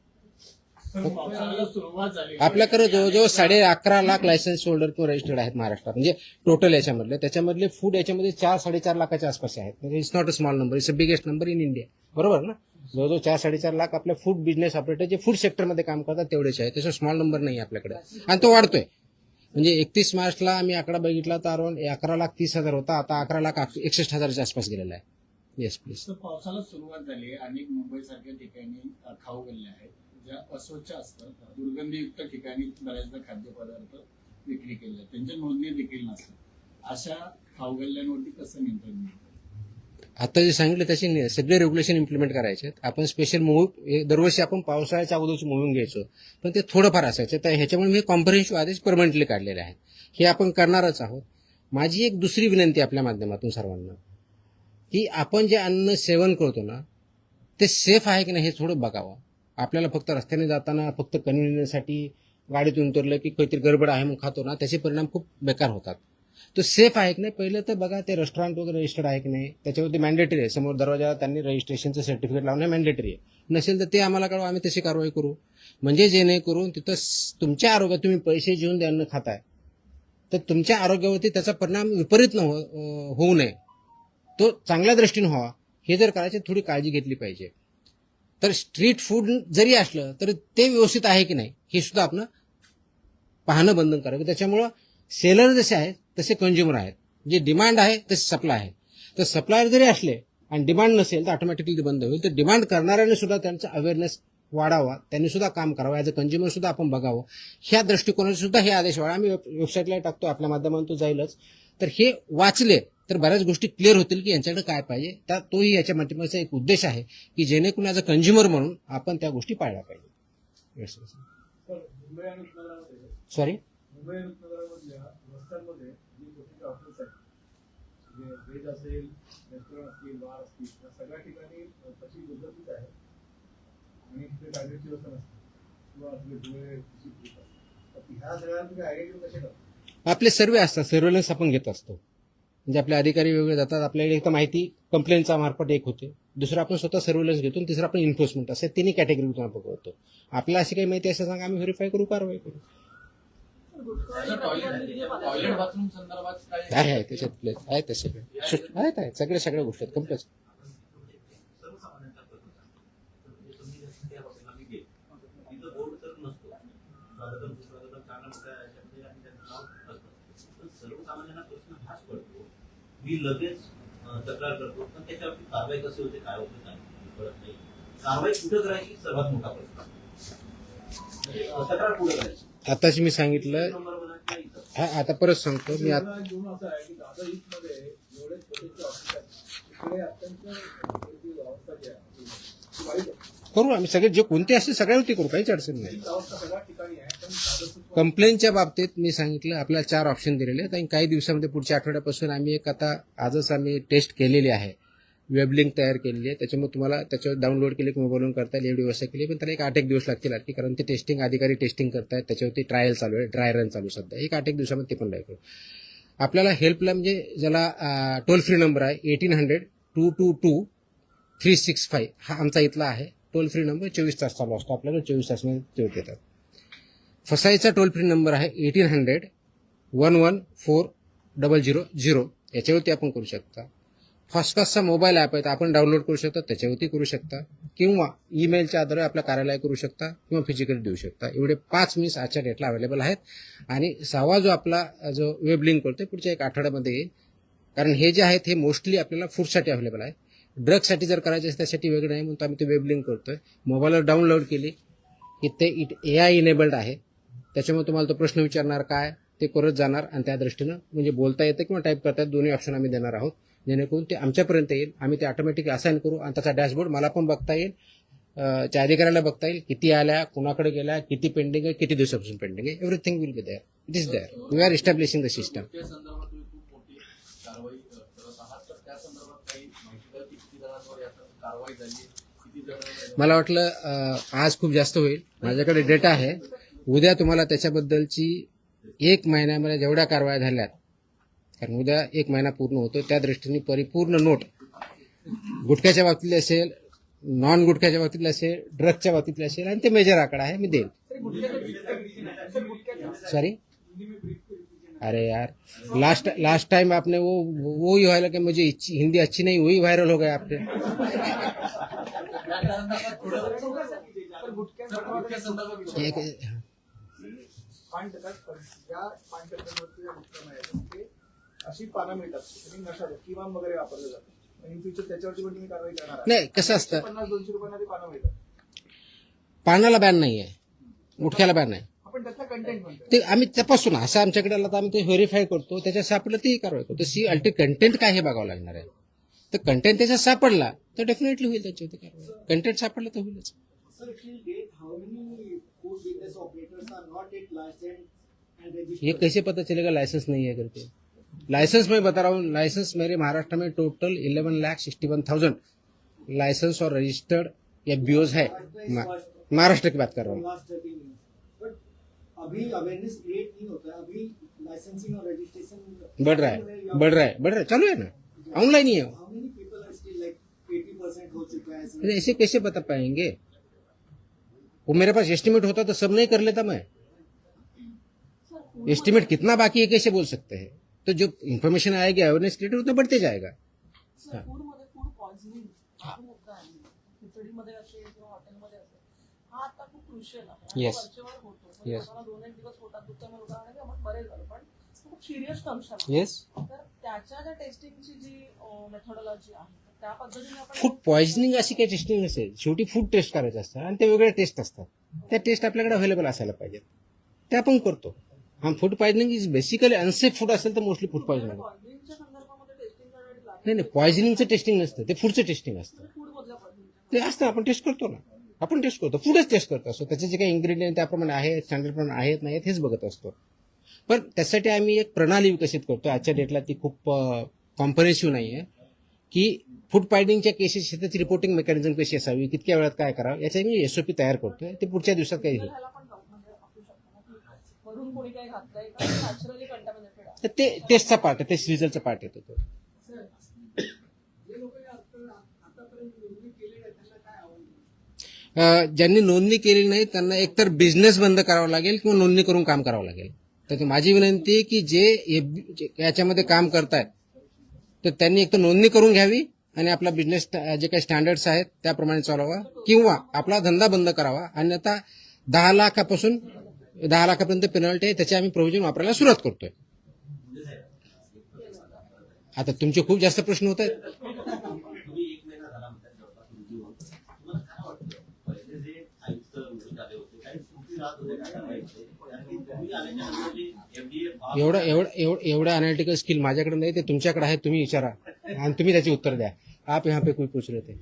Speaker 5: पावसाळ्याला सुरुवात झाली.
Speaker 1: आपल्याकडे जवळजवळ 11.5 लाख लायसन्स होल्डर किंवा रजिस्टर्ड आहेत महाराष्ट्रात. म्हणजे टोटल याच्यामधले, त्याच्यामधले फूड याच्यामध्ये 4-4.5 लाखाच्या आसपास आहेत. म्हणजे it's not a small number, it's a biggest number in India. बरोबर ना. जवळजवळ 4-4.5 लाख आपल्या फूड बिझनेस ऑपरेटर जे फूड सेक्टरमध्ये काम करतात तेवढेच आहे. त्याचा स्मॉल नंबर नाही आपल्याकडे आणि तो वाढतोय. म्हणजे 31 मार्चला आम्ही आकडा बघितला तर अराउंड 11,30,000 होता, आता 11,61,000च्या आसपास गेलेला आहे. Yes please.
Speaker 6: पावसाला सुरुवात झाली. अनेक मुंबईसारख्या ठिकाणी खाऊ गल्ल्या आहेत ज्या अस्वच्छ असतात. दुर्गंधीयुक्त ठिकाणी बऱ्याचदा खाद्यपदार्थ विक्री केले जातात, त्यांच्या नोंदणी देखील नसतात. अशा खाऊ गल्ल्यांवरती कसं नियंत्रण मिळतं?
Speaker 1: आता जे सांगितलं त्याचे सगळे रेग्युलेशन इम्प्लिमेंट करायचे. आपण स्पेशल मूव्ह दरवर्षी आपण पावसाळ्याच्या अगोदरची मूव्हिंग घ्यायचो, पण ते थोडंफार असायचं. तर ह्याच्यामुळे मी कॉम्प्रिहेन्सिव्ह आदेश परमनंटली काढलेले आहेत. हे आपण करणारच आहोत. माझी एक दुसरी विनंती आपल्या माध्यमातून सर्वांना, की आपण जे अन्न सेवन करतो ना ते सेफ आहे की नाही हे थोडं बघावं. आपल्याला फक्त रस्त्याने जाताना फक्त कन्व्हिनियन्ससाठी गाडीतून उतरलं की काहीतरी गडबड आहे मग खातो ना, त्याचे परिणाम खूप बेकार होतात. तो सेफ आहे की नाही पहिलं तर बघा ते रेस्टॉरंट वगैरे रजिस्टर्ड आहे की नाही त्याच्यावरती मॅन्डेटरी आहे समोर दरवाजाला त्यांनी रजिस्ट्रेशनचं सर्टिफिकेट लावणं मॅन्डेटरी आहे नसेल तर ते आम्हाला कळवा आम्ही तशी कारवाई करू म्हणजे जेणेकरून तिथं तुमच्या आरोग्यात तुम्ही पैसे घेऊन अन्न खाताय तर तुमच्या आरोग्यावरती त्याचा परिणाम विपरीत होऊ नये तो चांगल्या दृष्टीने व्हावा हे जर करायचे थोडी काळजी घेतली पाहिजे तर स्ट्रीट फूड जरी असलं तरी ते व्यवस्थित आहे की नाही हे सुद्धा आपण पाहणं बंधनकारक आहे त्याच्यामुळं सेलर जसे आहेत तसे कंझ्युमर आहेत जे डिमांड आहे तसे सप्लाय आहे तर सप्लायर जरी असले आणि डिमांड नसेल तर ऑटोमॅटिकली ते बंद होईल तर डिमांड करणाऱ्याने सुद्धा त्यांचा अवेअरनेस वाढावा त्यांनी सुद्धा काम करावं ॲज अ कंझ्युमर सुद्धा आपण बघावं ह्या दृष्टिकोनाने सुद्धा हे आदेश वाढा आम्ही वेबसाईटला टाकतो आपल्या माध्यमातून तो जाईलच तर हे वाचले तर बऱ्याच गोष्टी क्लिअर होतील की यांच्याकडे काय पाहिजे तर तोही याच्या माध्यमाचा एक उद्देश आहे की जेणेकरून ॲज अ कंझ्युमर म्हणून आपण त्या गोष्टी पाळल्या पाहिजे
Speaker 3: सर मुंबई आणि उपनगरामध्ये
Speaker 1: सॉरी
Speaker 3: मुंबई आणि उपनगरामधल्या रस्त्यांमध्ये जी मोठी हॉटेल्स आहेत जे व्हेज असेल रेस्टॉरंट असतील बार असतील त्या सगळ्या ठिकाणी तशी दुर्गतीच आहे आणि तिथे कायद्याची व्यवस्था नसते किंवा आपले डोळे तर ह्या सगळ्या तुम्ही आयडेंटिफाय कसे करता
Speaker 1: आपले सर्वे असतात सर्वेलन्स आपण घेत असतो म्हणजे आपले अधिकारी वेगळे जातात आपल्याकडे एक तर माहिती कंप्लेंटचा मार्फत एक होते दुसरं आपण स्वतः सर्वेलन्स घेतो आणि तिसरं आपण इन्फोर्समेंट असे तिन्ही कॅटेगरीतून आपण बघतो आपल्याला अशी काही माहिती असेल सांगा आम्ही व्हेरीफाय करू कारवाई करू
Speaker 5: टॉयलेट बाथरूम संदर्भात काय
Speaker 1: आहे त्याच्यात आहेत ते सगळे आहेत सगळ्या गोष्टी आहेत कंप्लेंट
Speaker 7: तिथं बोर्ड तर नसतो स्वागतम सुस्वागतम चांगला मोठ्या याच्यामध्ये आणि त्यांचं नाव असतं पण सर्वसामान्यांना प्रश्न हाच पडतो मी लगेच तक्रार करतो पण त्याच्यावरती कारवाई कशी होते काय होते काय कळत नाही कारवाई कुठं करायची सर्वात मोठा प्रश्न तक्रार कुठं करायची
Speaker 1: आताच मी सांगितलं
Speaker 7: नंबर म्हणा किंवा इथं
Speaker 1: हा आता परत सांगतो मी
Speaker 3: घेऊन असं आहे की दादा ईस्ट मध्ये एवढे छोटे ऑफिस आहेत तिकडे अत्यंत जी अवस्था जी आहे ती वाईट आहे
Speaker 1: करू आम्ही सगळे जे कोणते असतील सगळ्यावरती करू काहीच अडचण नाही
Speaker 3: हीच अवस्था सगळ्या ठिकाणी आहे पण दादा
Speaker 1: कंप्लेंटच्या बाबतीत मी सांगितलं आपल्याला 4 ऑप्शन दिलेले आहेत आणि काही दिवसामध्ये पुढच्या आठवड्यापासून आम्ही एक आता आजच आम्ही टेस्ट केलेली आहे वेब लिंक तयार केलेली आहे त्याच्यामुळे तुम्हाला त्याच्यावर डाउनलोड केले की मोबाईलवरून करता येईल एवढी व्यवस्था केली पण त्याला एक 8-1 दिवस लागतील आणखी कारण ते टेस्टिंग अधिकारी टेस्टिंग करतायत त्याच्यावरती ट्रायल चालू आहे ड्राय रन चालू सध्या एक 8-1 दिवसामध्ये ते पण लागेल आपल्याला हेल्पला म्हणजे ज्याला टोल फ्री नंबर आहे 1800-222-365 हा आमचा इथला आहे टोल फ्री नंबर 24 तास चालू असतो आपल्याला 24 तासमध्ये ते येतात फसाईचा टोल फ्री नंबर आहे 1800-114000 याच्यावरती आपण करू शकता फॉस्कासचा मोबाईल ॲप आहे आपण डाउनलोड करू शकता त्याच्यावरती करू शकता किंवा ईमेलच्या आधारे आपल्या कार्यालय करू शकता किंवा फिजिकली देऊ शकता एवढे 5 मीन्स आजच्या डेटला अवेलेबल आहेत आणि 6वा जो आपला जो वेब लिंक करतोय पुढच्या 1 आठवड्यामध्ये येईल कारण हे जे आहेत हे मोस्टली आपल्याला फूडसाठी अवेलेबल आहे ड्रगसाठी जर करायचे असेल त्यासाठी वेगळं नाही म्हणून आम्ही ते वेब लिंक करतोय मोबाईलवर डाउनलोड केली की ते AI इनेबल्ड आहे त्याच्यामुळे तुम्हाला तो प्रश्न विचारणार काय ते करत जाणार आणि त्या दृष्टीनं म्हणजे बोलता येतं किंवा टाईप करता येतं दोन्ही ऑप्शन आम्ही देणार आहोत जेणेकरून ते आमच्यापर्यंत येईल आम्ही ते ऑटोमॅटिक असाइन करू आणि त्याचा डॅशबोर्ड मला पण बघता येईल त्या अधिकाऱ्याला बघता येईल किती आल्या कुणाकडे गेल्या किती पेंडिंग आहे किती दिवसापासून पेंडिंग आहे everything will be there it is there we are establishing the system
Speaker 5: त्या संदर्भात तुम्ही खूप मोठी कारवाई करत आहात तर त्या संदर्भात काही माहिती द्या की किती जणांवर याचा कारवाई झाली किती जण
Speaker 1: मला वाटलं आज खूप जास्त होईल माझ्याकडे डेटा आहे उद्या तुम्हाला त्याच्याबद्दलची 1 महिन्यामध्ये जेवढ्या कारवाया झाल्यात कारण उद्या 1 महिना पूर्ण होतो त्या दृष्टीने परिपूर्ण नोट गुटख्याच्या बाबतीतली असेल नॉन गुटख्याच्या बाबतीतली असेल ड्रगच्या बाबतीतली असेल आणि ते मेजर आकडा आहे मी देईल सॉरी अरे यार लास्ट टाइम आपने वो ही वायरल किया मुझे हिंदी अच्छी नहीं वही वायरल हो गया आपने एक
Speaker 3: पान टक्क्यात ज्या पान टक्क्यांवरती उपक्रम आहे ते अशी पानं मिळतात आणि नशा किमान वगैरे वापरलं जातं इन फ्युचर त्याच्यावरती पण तुम्ही कारवाई करणार आहात.
Speaker 1: नाही कसं असतं
Speaker 3: 50-200 रुपयांना ती पानं मिळतात
Speaker 1: पानाला बॅन नाही आहे गुटख्याला बॅन आहे
Speaker 3: आपण त्यातला कंटेंट म्हणतो
Speaker 1: ते आम्ही तपासून असं आमच्याकडे आलं तर आम्ही ते व्हेरीफाय करतो त्याच्यात सापडलं तेही कारवाई करतो सी कंटेंट काय हे बघावं लागणार आहे तर कंटेंट त्याच्यात सापडला तर डेफिनेटली होईल त्याच्यावरती कारवाई कंटेंट सापडलं तर होईलच
Speaker 8: Sir, till date, how many food business operators are not yet licensed and registered?
Speaker 1: ये कैसे पता चलेगा लाइसेंस नहीं है करके लाइसेंस मैं बता रहा हूँ लाइसेंस मेरे महाराष्ट्र में टोटल 11,61,000 लाइसेंस और रजिस्टर्ड या बीओज है महाराष्ट्र की बात कर रहा हूँ
Speaker 8: Last 13 years. But अभी अवेयरनेस क्रिएट नहीं होता है अभी licensing or registration
Speaker 1: बढ़ रहा है, चालू है ना, ऑनलाइन ही है।
Speaker 8: How many people are still like 80% हो चुका है?
Speaker 1: अरे ऐसे कैसे बता पाएंगे? वो मेरे पास एस्टिमेट होता तो सब नहीं कर लेता मैं। एस्टिमेट कितना बाकी है कैसे बोल सकते हैं? तो जो इन्फॉर्मेशन आएगी अवेयरनेस क्रिएटर उतना बढ़ते जाएगा।
Speaker 4: सर फूडमध्ये फूड पॉइझनिंग हा मुद्दा आहे. खिचडीमध्ये असेल किंवा हॉटेलमध्ये असेल, हा आता खूप क्रुशियल आहे. आणि
Speaker 1: Yes.
Speaker 4: वरचेवर होतो.
Speaker 1: Yes.
Speaker 4: लोकांना 2-1 दिवस पोटात दुखतं मग लोकांना की आपण बरे झालो, पण खूप सिरियस कन्सर्न आहे.
Speaker 1: येस,
Speaker 4: तर त्याच्या ज्या टेस्टिंगची जी मेथोडॉलॉजी आहे त्या पद्धतीने आपण
Speaker 1: फूड पॉइझनिंग अशी काही टेस्टिंग नसेल, शेवटी फूड टेस्ट करायचं असतं आणि ते वेगळे टेस्ट असतात. त्या टेस्ट आपल्याकडे अवेलेबल असायला पाहिजेत, ते आपण करतो. हा food poisoning is basically unsafe food असेल तर मोस्टली फूड पॉइझनिंग.
Speaker 4: पॉइझनिंगच्या संदर्भामध्ये टेस्टिंग करण्याची लागते.
Speaker 1: नाही पॉइझनिंगचं टेस्टिंग नसतं, ते फूडचं टेस्टिंग असतं.
Speaker 4: फूड मधल्या पॉइझनिंग
Speaker 1: ते असतं, आपण टेस्ट करतो ना, आपण टेस्ट करतो, फूडच टेस्ट करतो असतो. त्याचे जे काही इन्ग्रेडियंट त्याप्रमाणे आहेत, स्टँडर्ड प्रमाणे आहेत नाही हेच बघत असतो. पण त्यासाठी आम्ही एक प्रणाली विकसित करतो. आजच्या डेटला ती खूप कॉम्प्रिहेन्सिव्ह नाही आहे की फूड पॉइझनिंगच्या केसेस त्याची रिपोर्टिंग मेकॅनिझम कशी असावी, कितक्या वेळात काय करावं, याचा मी एसओपी तयार करतोय. ते पुढच्या दिवसात काही होईल.
Speaker 4: ह्याला पण म्हणजे असू शकतं ना की वरून कोणी काही घातलंय का नॅचरली कंटॅमिनेटेड आहे.
Speaker 1: तर ते टेस्टचा पार्ट आहे, ते रिझल्टचा पार्ट येतो तो.
Speaker 8: जे लोक आतापर्यंत नोंदणी केली नाही त्यांना काय आव्हान?
Speaker 1: ज्यांनी नोंदणी केलेली नाही त्यांना एकतर बिझनेस बंद करावा लागेल किंवा नोंदणी करून काम करावं लागेल. तर माझी विनंती आहे की जे याच्यामध्ये काम करतायत तर त्यांनी एकतर नोंदणी करून घ्यावी आणि आपला बिझनेस जे काही स्टँडर्ड्स आहेत त्याप्रमाणे चालवा किंवा आपला धंदा बंद करावा. आणि आता 10 लाखापासून 10 लाखापर्यंत पेनल्टी आहे, त्याचे आम्ही प्रोव्हिजन वापरायला सुरुवात करतोय. आता तुमचे खूप जास्त प्रश्न होत आहेत.
Speaker 7: तुम्ही 1 महिना झाला म्हणतात जवळपास तुमची होऊन. तुम्हाला काय वाटतं पहिले जे आयुक्त निवडून आले होते काही त्रुटी राहत होते काय करायचे? कारण की तुम्ही आल्याच्या नंतर जे FDA
Speaker 1: एवढं अनालिटिकल स्किल माझ्याकडे नाही, ते तुमच्याकडे आहे. तुम्ही विचारा आणि तुम्ही त्याची उत्तर द्या. आप यहाँ पे कोई पूछ रहे थे.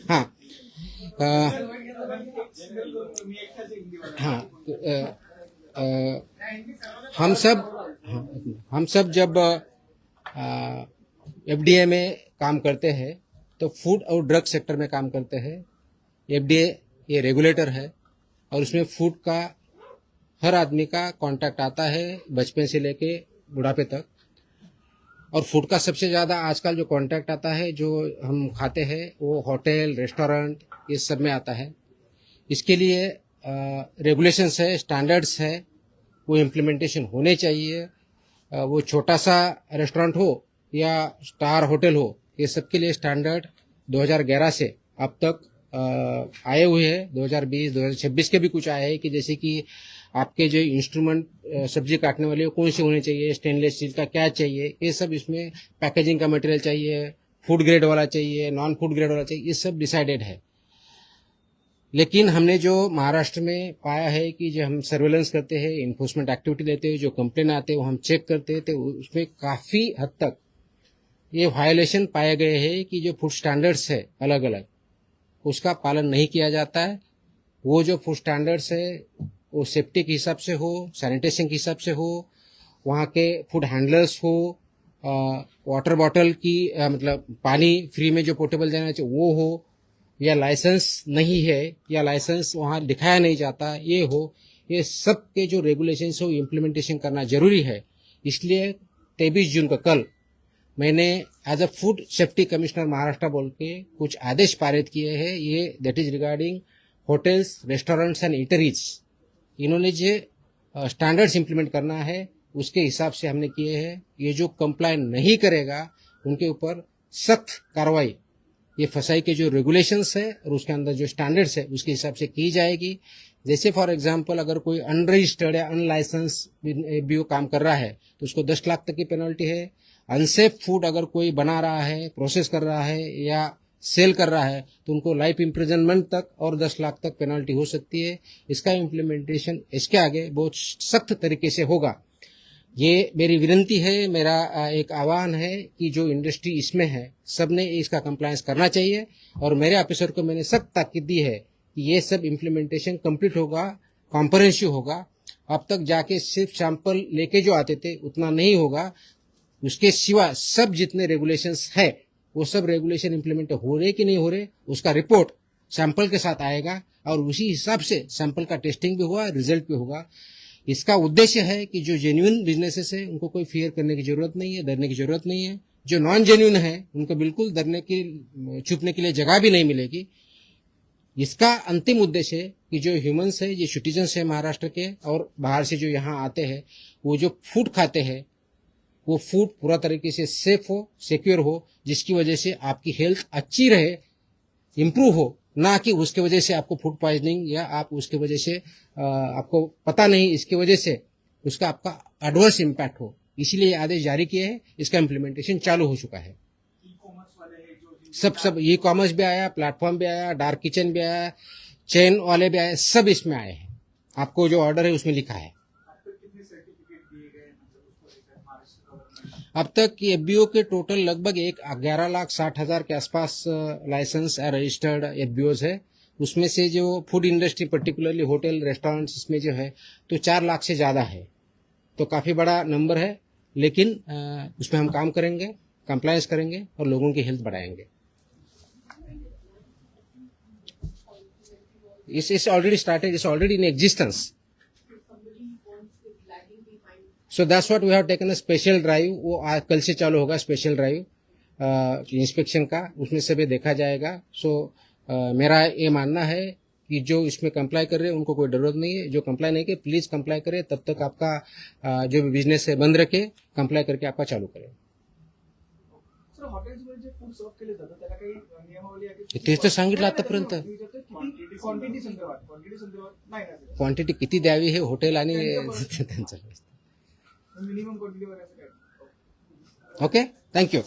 Speaker 1: हाँ हाँ हम सब जब एफडीए में काम करते हैं तो फूड और ड्रग सेक्टर में काम करते हैं. एफडीए ये रेगुलेटर है और उसमें फूड का हर आदमी का कांटेक्ट आता है बचपन से लेके बुढ़ापे तक. और फूड का सबसे ज़्यादा आजकल जो कांटेक्ट आता है जो हम खाते हैं वो होटल रेस्टोरेंट ये सब में आता है. इसके लिए रेगुलेशंस है, स्टैंडर्ड्स है, वो इम्प्लीमेंटेशन होने चाहिए. वो छोटा सा रेस्टोरेंट हो या स्टार होटल हो, ये सब के लिए स्टैंडर्ड 2011 से अब तक आए हुए हैं. 2020 2026 के भी कुछ आए हैं कि जैसे कि आपके जो इंस्ट्रूमेंट सब्जी काटने वाले कौन से होने चाहिए, स्टेनलेस स्टील का क्या चाहिए, ये सब इसमें पैकेजिंग का मटेरियल चाहिए, फूड ग्रेड वाला चाहिए, नॉन फूड ग्रेड वाला चाहिए, ये सब डिसाइडेड है. लेकिन हमने जो महाराष्ट्र में पाया है कि जो हम सर्वेलेंस करते हैं, इन्फोर्समेंट एक्टिविटी लेते हैं, जो कंप्लेन आते हैं वो हम चेक करते हैं, तो उसमें काफ़ी हद तक ये वायलेशन पाए गए हैं कि जो फूड स्टैंडर्ड्स है अलग अलग उसका पालन नहीं किया जाता है. वो जो फूड स्टैंडर्ड्स है वो सेफ्टी के हिसाब से हो, सैनिटेशन के हिसाब से हो, वहाँ के फूड हैंडलर्स हो, वाटर बॉटल की मतलब पानी फ्री में जो पोर्टेबल देना चाहिए वो हो, या लाइसेंस नहीं है या लाइसेंस वहाँ दिखाया नहीं जाता ये हो, ये सब के जो रेगुलेशंस हो इम्प्लीमेंटेशन करना जरूरी है. इसलिए 23 जून को कल मैंने as a food safety commissioner Maharashtra बोल के कुछ आदेश पारित किए हैं. ये that is regarding hotels, restaurants and eateries. इन्होंने जो स्टैंडर्ड्स इम्प्लीमेंट करना है उसके हिसाब से हमने किए हैं. ये जो कंप्लाई नहीं करेगा उनके ऊपर सख्त कार्रवाई ये फसाई के जो रेगुलेशंस है और उसके अंदर जो स्टैंडर्ड्स है उसके हिसाब से की जाएगी. जैसे फॉर एग्जांपल अगर कोई अनरजिस्टर्ड या अनलाइसेंस भी वो काम कर रहा है तो उसको 10 लाख तक की पेनल्टी है. अनसेफ फूड अगर कोई बना रहा है, प्रोसेस कर रहा है या सेल कर रहा है तो उनको लाइफ इम्प्रिजनमेंट तक और 10 लाख तक पेनल्टी हो सकती है. इसका इम्प्लीमेंटेशन इसके आगे बहुत सख्त तरीके से होगा. ये मेरी विनंती है, मेरा एक आह्वान है कि जो इंडस्ट्री इसमें है सबने इसका कंप्लायंस करना चाहिए. और मेरे ऑफिसर को मैंने सख्त ताकीद दी है कि ये सब इम्प्लीमेंटेशन कंप्लीट होगा, कॉम्प्रिहेंसिव होगा. अब तक जाके सिर्फ सैंपल लेके जो आते थे उतना नहीं होगा. उसके सिवा सब जितने रेगुलेशंस है वो सब रेगुलेशन इम्प्लीमेंट हो रहे कि नहीं हो रहे उसका रिपोर्ट सैंपल के साथ आएगा और उसी हिसाब से सैंपल का टेस्टिंग भी होगा, रिजल्ट भी होगा. इसका उद्देश्य है कि जो जेन्युइन बिजनेसेस है उनको कोई फियर करने की जरूरत नहीं है, डरने की जरूरत नहीं है। जो नॉन जेन्युइन है उनको बिल्कुल डरने की, छुपने के लिए जगह भी नहीं मिलेगी। इसका अंतिम उद्देश्य है कि जो ह्यूमंस है, जो सिटीजन्स है महाराष्ट्र के और बाहर से जो यहाँ आते हैं, वो जो फूड खाते हैं वो फूड पूरा तरीके से सेफ हो, सिक्योर हो, जिसकी वजह से आपकी हेल्थ अच्छी रहे, इम्प्रूव हो, ना कि उसके वजह से आपको फूड पॉइजनिंग या आप उसके वजह से आपको पता नहीं, इसकी वजह से उसका आपका एडवर्स इम्पैक्ट हो। इसीलिए ये आदेश जारी किए हैं, इसका इम्प्लीमेंटेशन चालू हो चुका है।
Speaker 3: ई कॉमर्स वाले हैं जो
Speaker 1: सब ई कॉमर्स भी आया, प्लेटफॉर्म भी आया, डार्क किचन भी आया, चेन वाले भी आए, सब इसमें आए हैं। आपको जो ऑर्डर है उसमें लिखा है।
Speaker 3: अब तक कितने सर्टिफिकेट दिए गए हैं, मतलब उसको लेकर महाराष्ट्र गवर्नमेंट?
Speaker 1: अब तक एफबीओ के टोटल लगभग 11,60,000 के आसपास लाइसेंस रजिस्टर्ड एफबीओज है। उसमें से जो food industry particularly hotel restaurants इसमें जो है तो 4 लाख से ज़्यादा है, तो काफ़ी बड़ा नंबर है। लेकिन उसमें हम काम करेंगे, कंप्लायंस करेंगे और लोगों की हेल्थ बढ़ाएंगे। It's already started, it's already in existence. So that's what we have taken a special drive. वो आज कल से चालू होगा स्पेशल ड्राइव इंस्पेक्शन का, उसमें सभी देखा जाएगा। सो मेरा ये मानना है कि जो इसमें कंप्लाई कर रहे हैं उनको कोई जरूरत नहीं है, जो कंप्लाई नहीं करे प्लीज कंप्लाई करे, तब तक आपका जो भी बिजनेस है बंद रखे, कंप्लाई करके आपका चालू करें।
Speaker 3: सर हॉटेल्समध्ये जे फूड सर्व केले जातं त्याला काही नियमावली आहे की
Speaker 1: तेच तर सांगितलं आतापर्यंत।
Speaker 3: क्वांटिटी संदर्भात नाही ना
Speaker 1: क्वांटिटी किती द्यावी हे हॉटेल आणि त्यांचं
Speaker 3: मिनिमम क्वांटिटी वगैरे असं काय?
Speaker 1: Okay, thank you.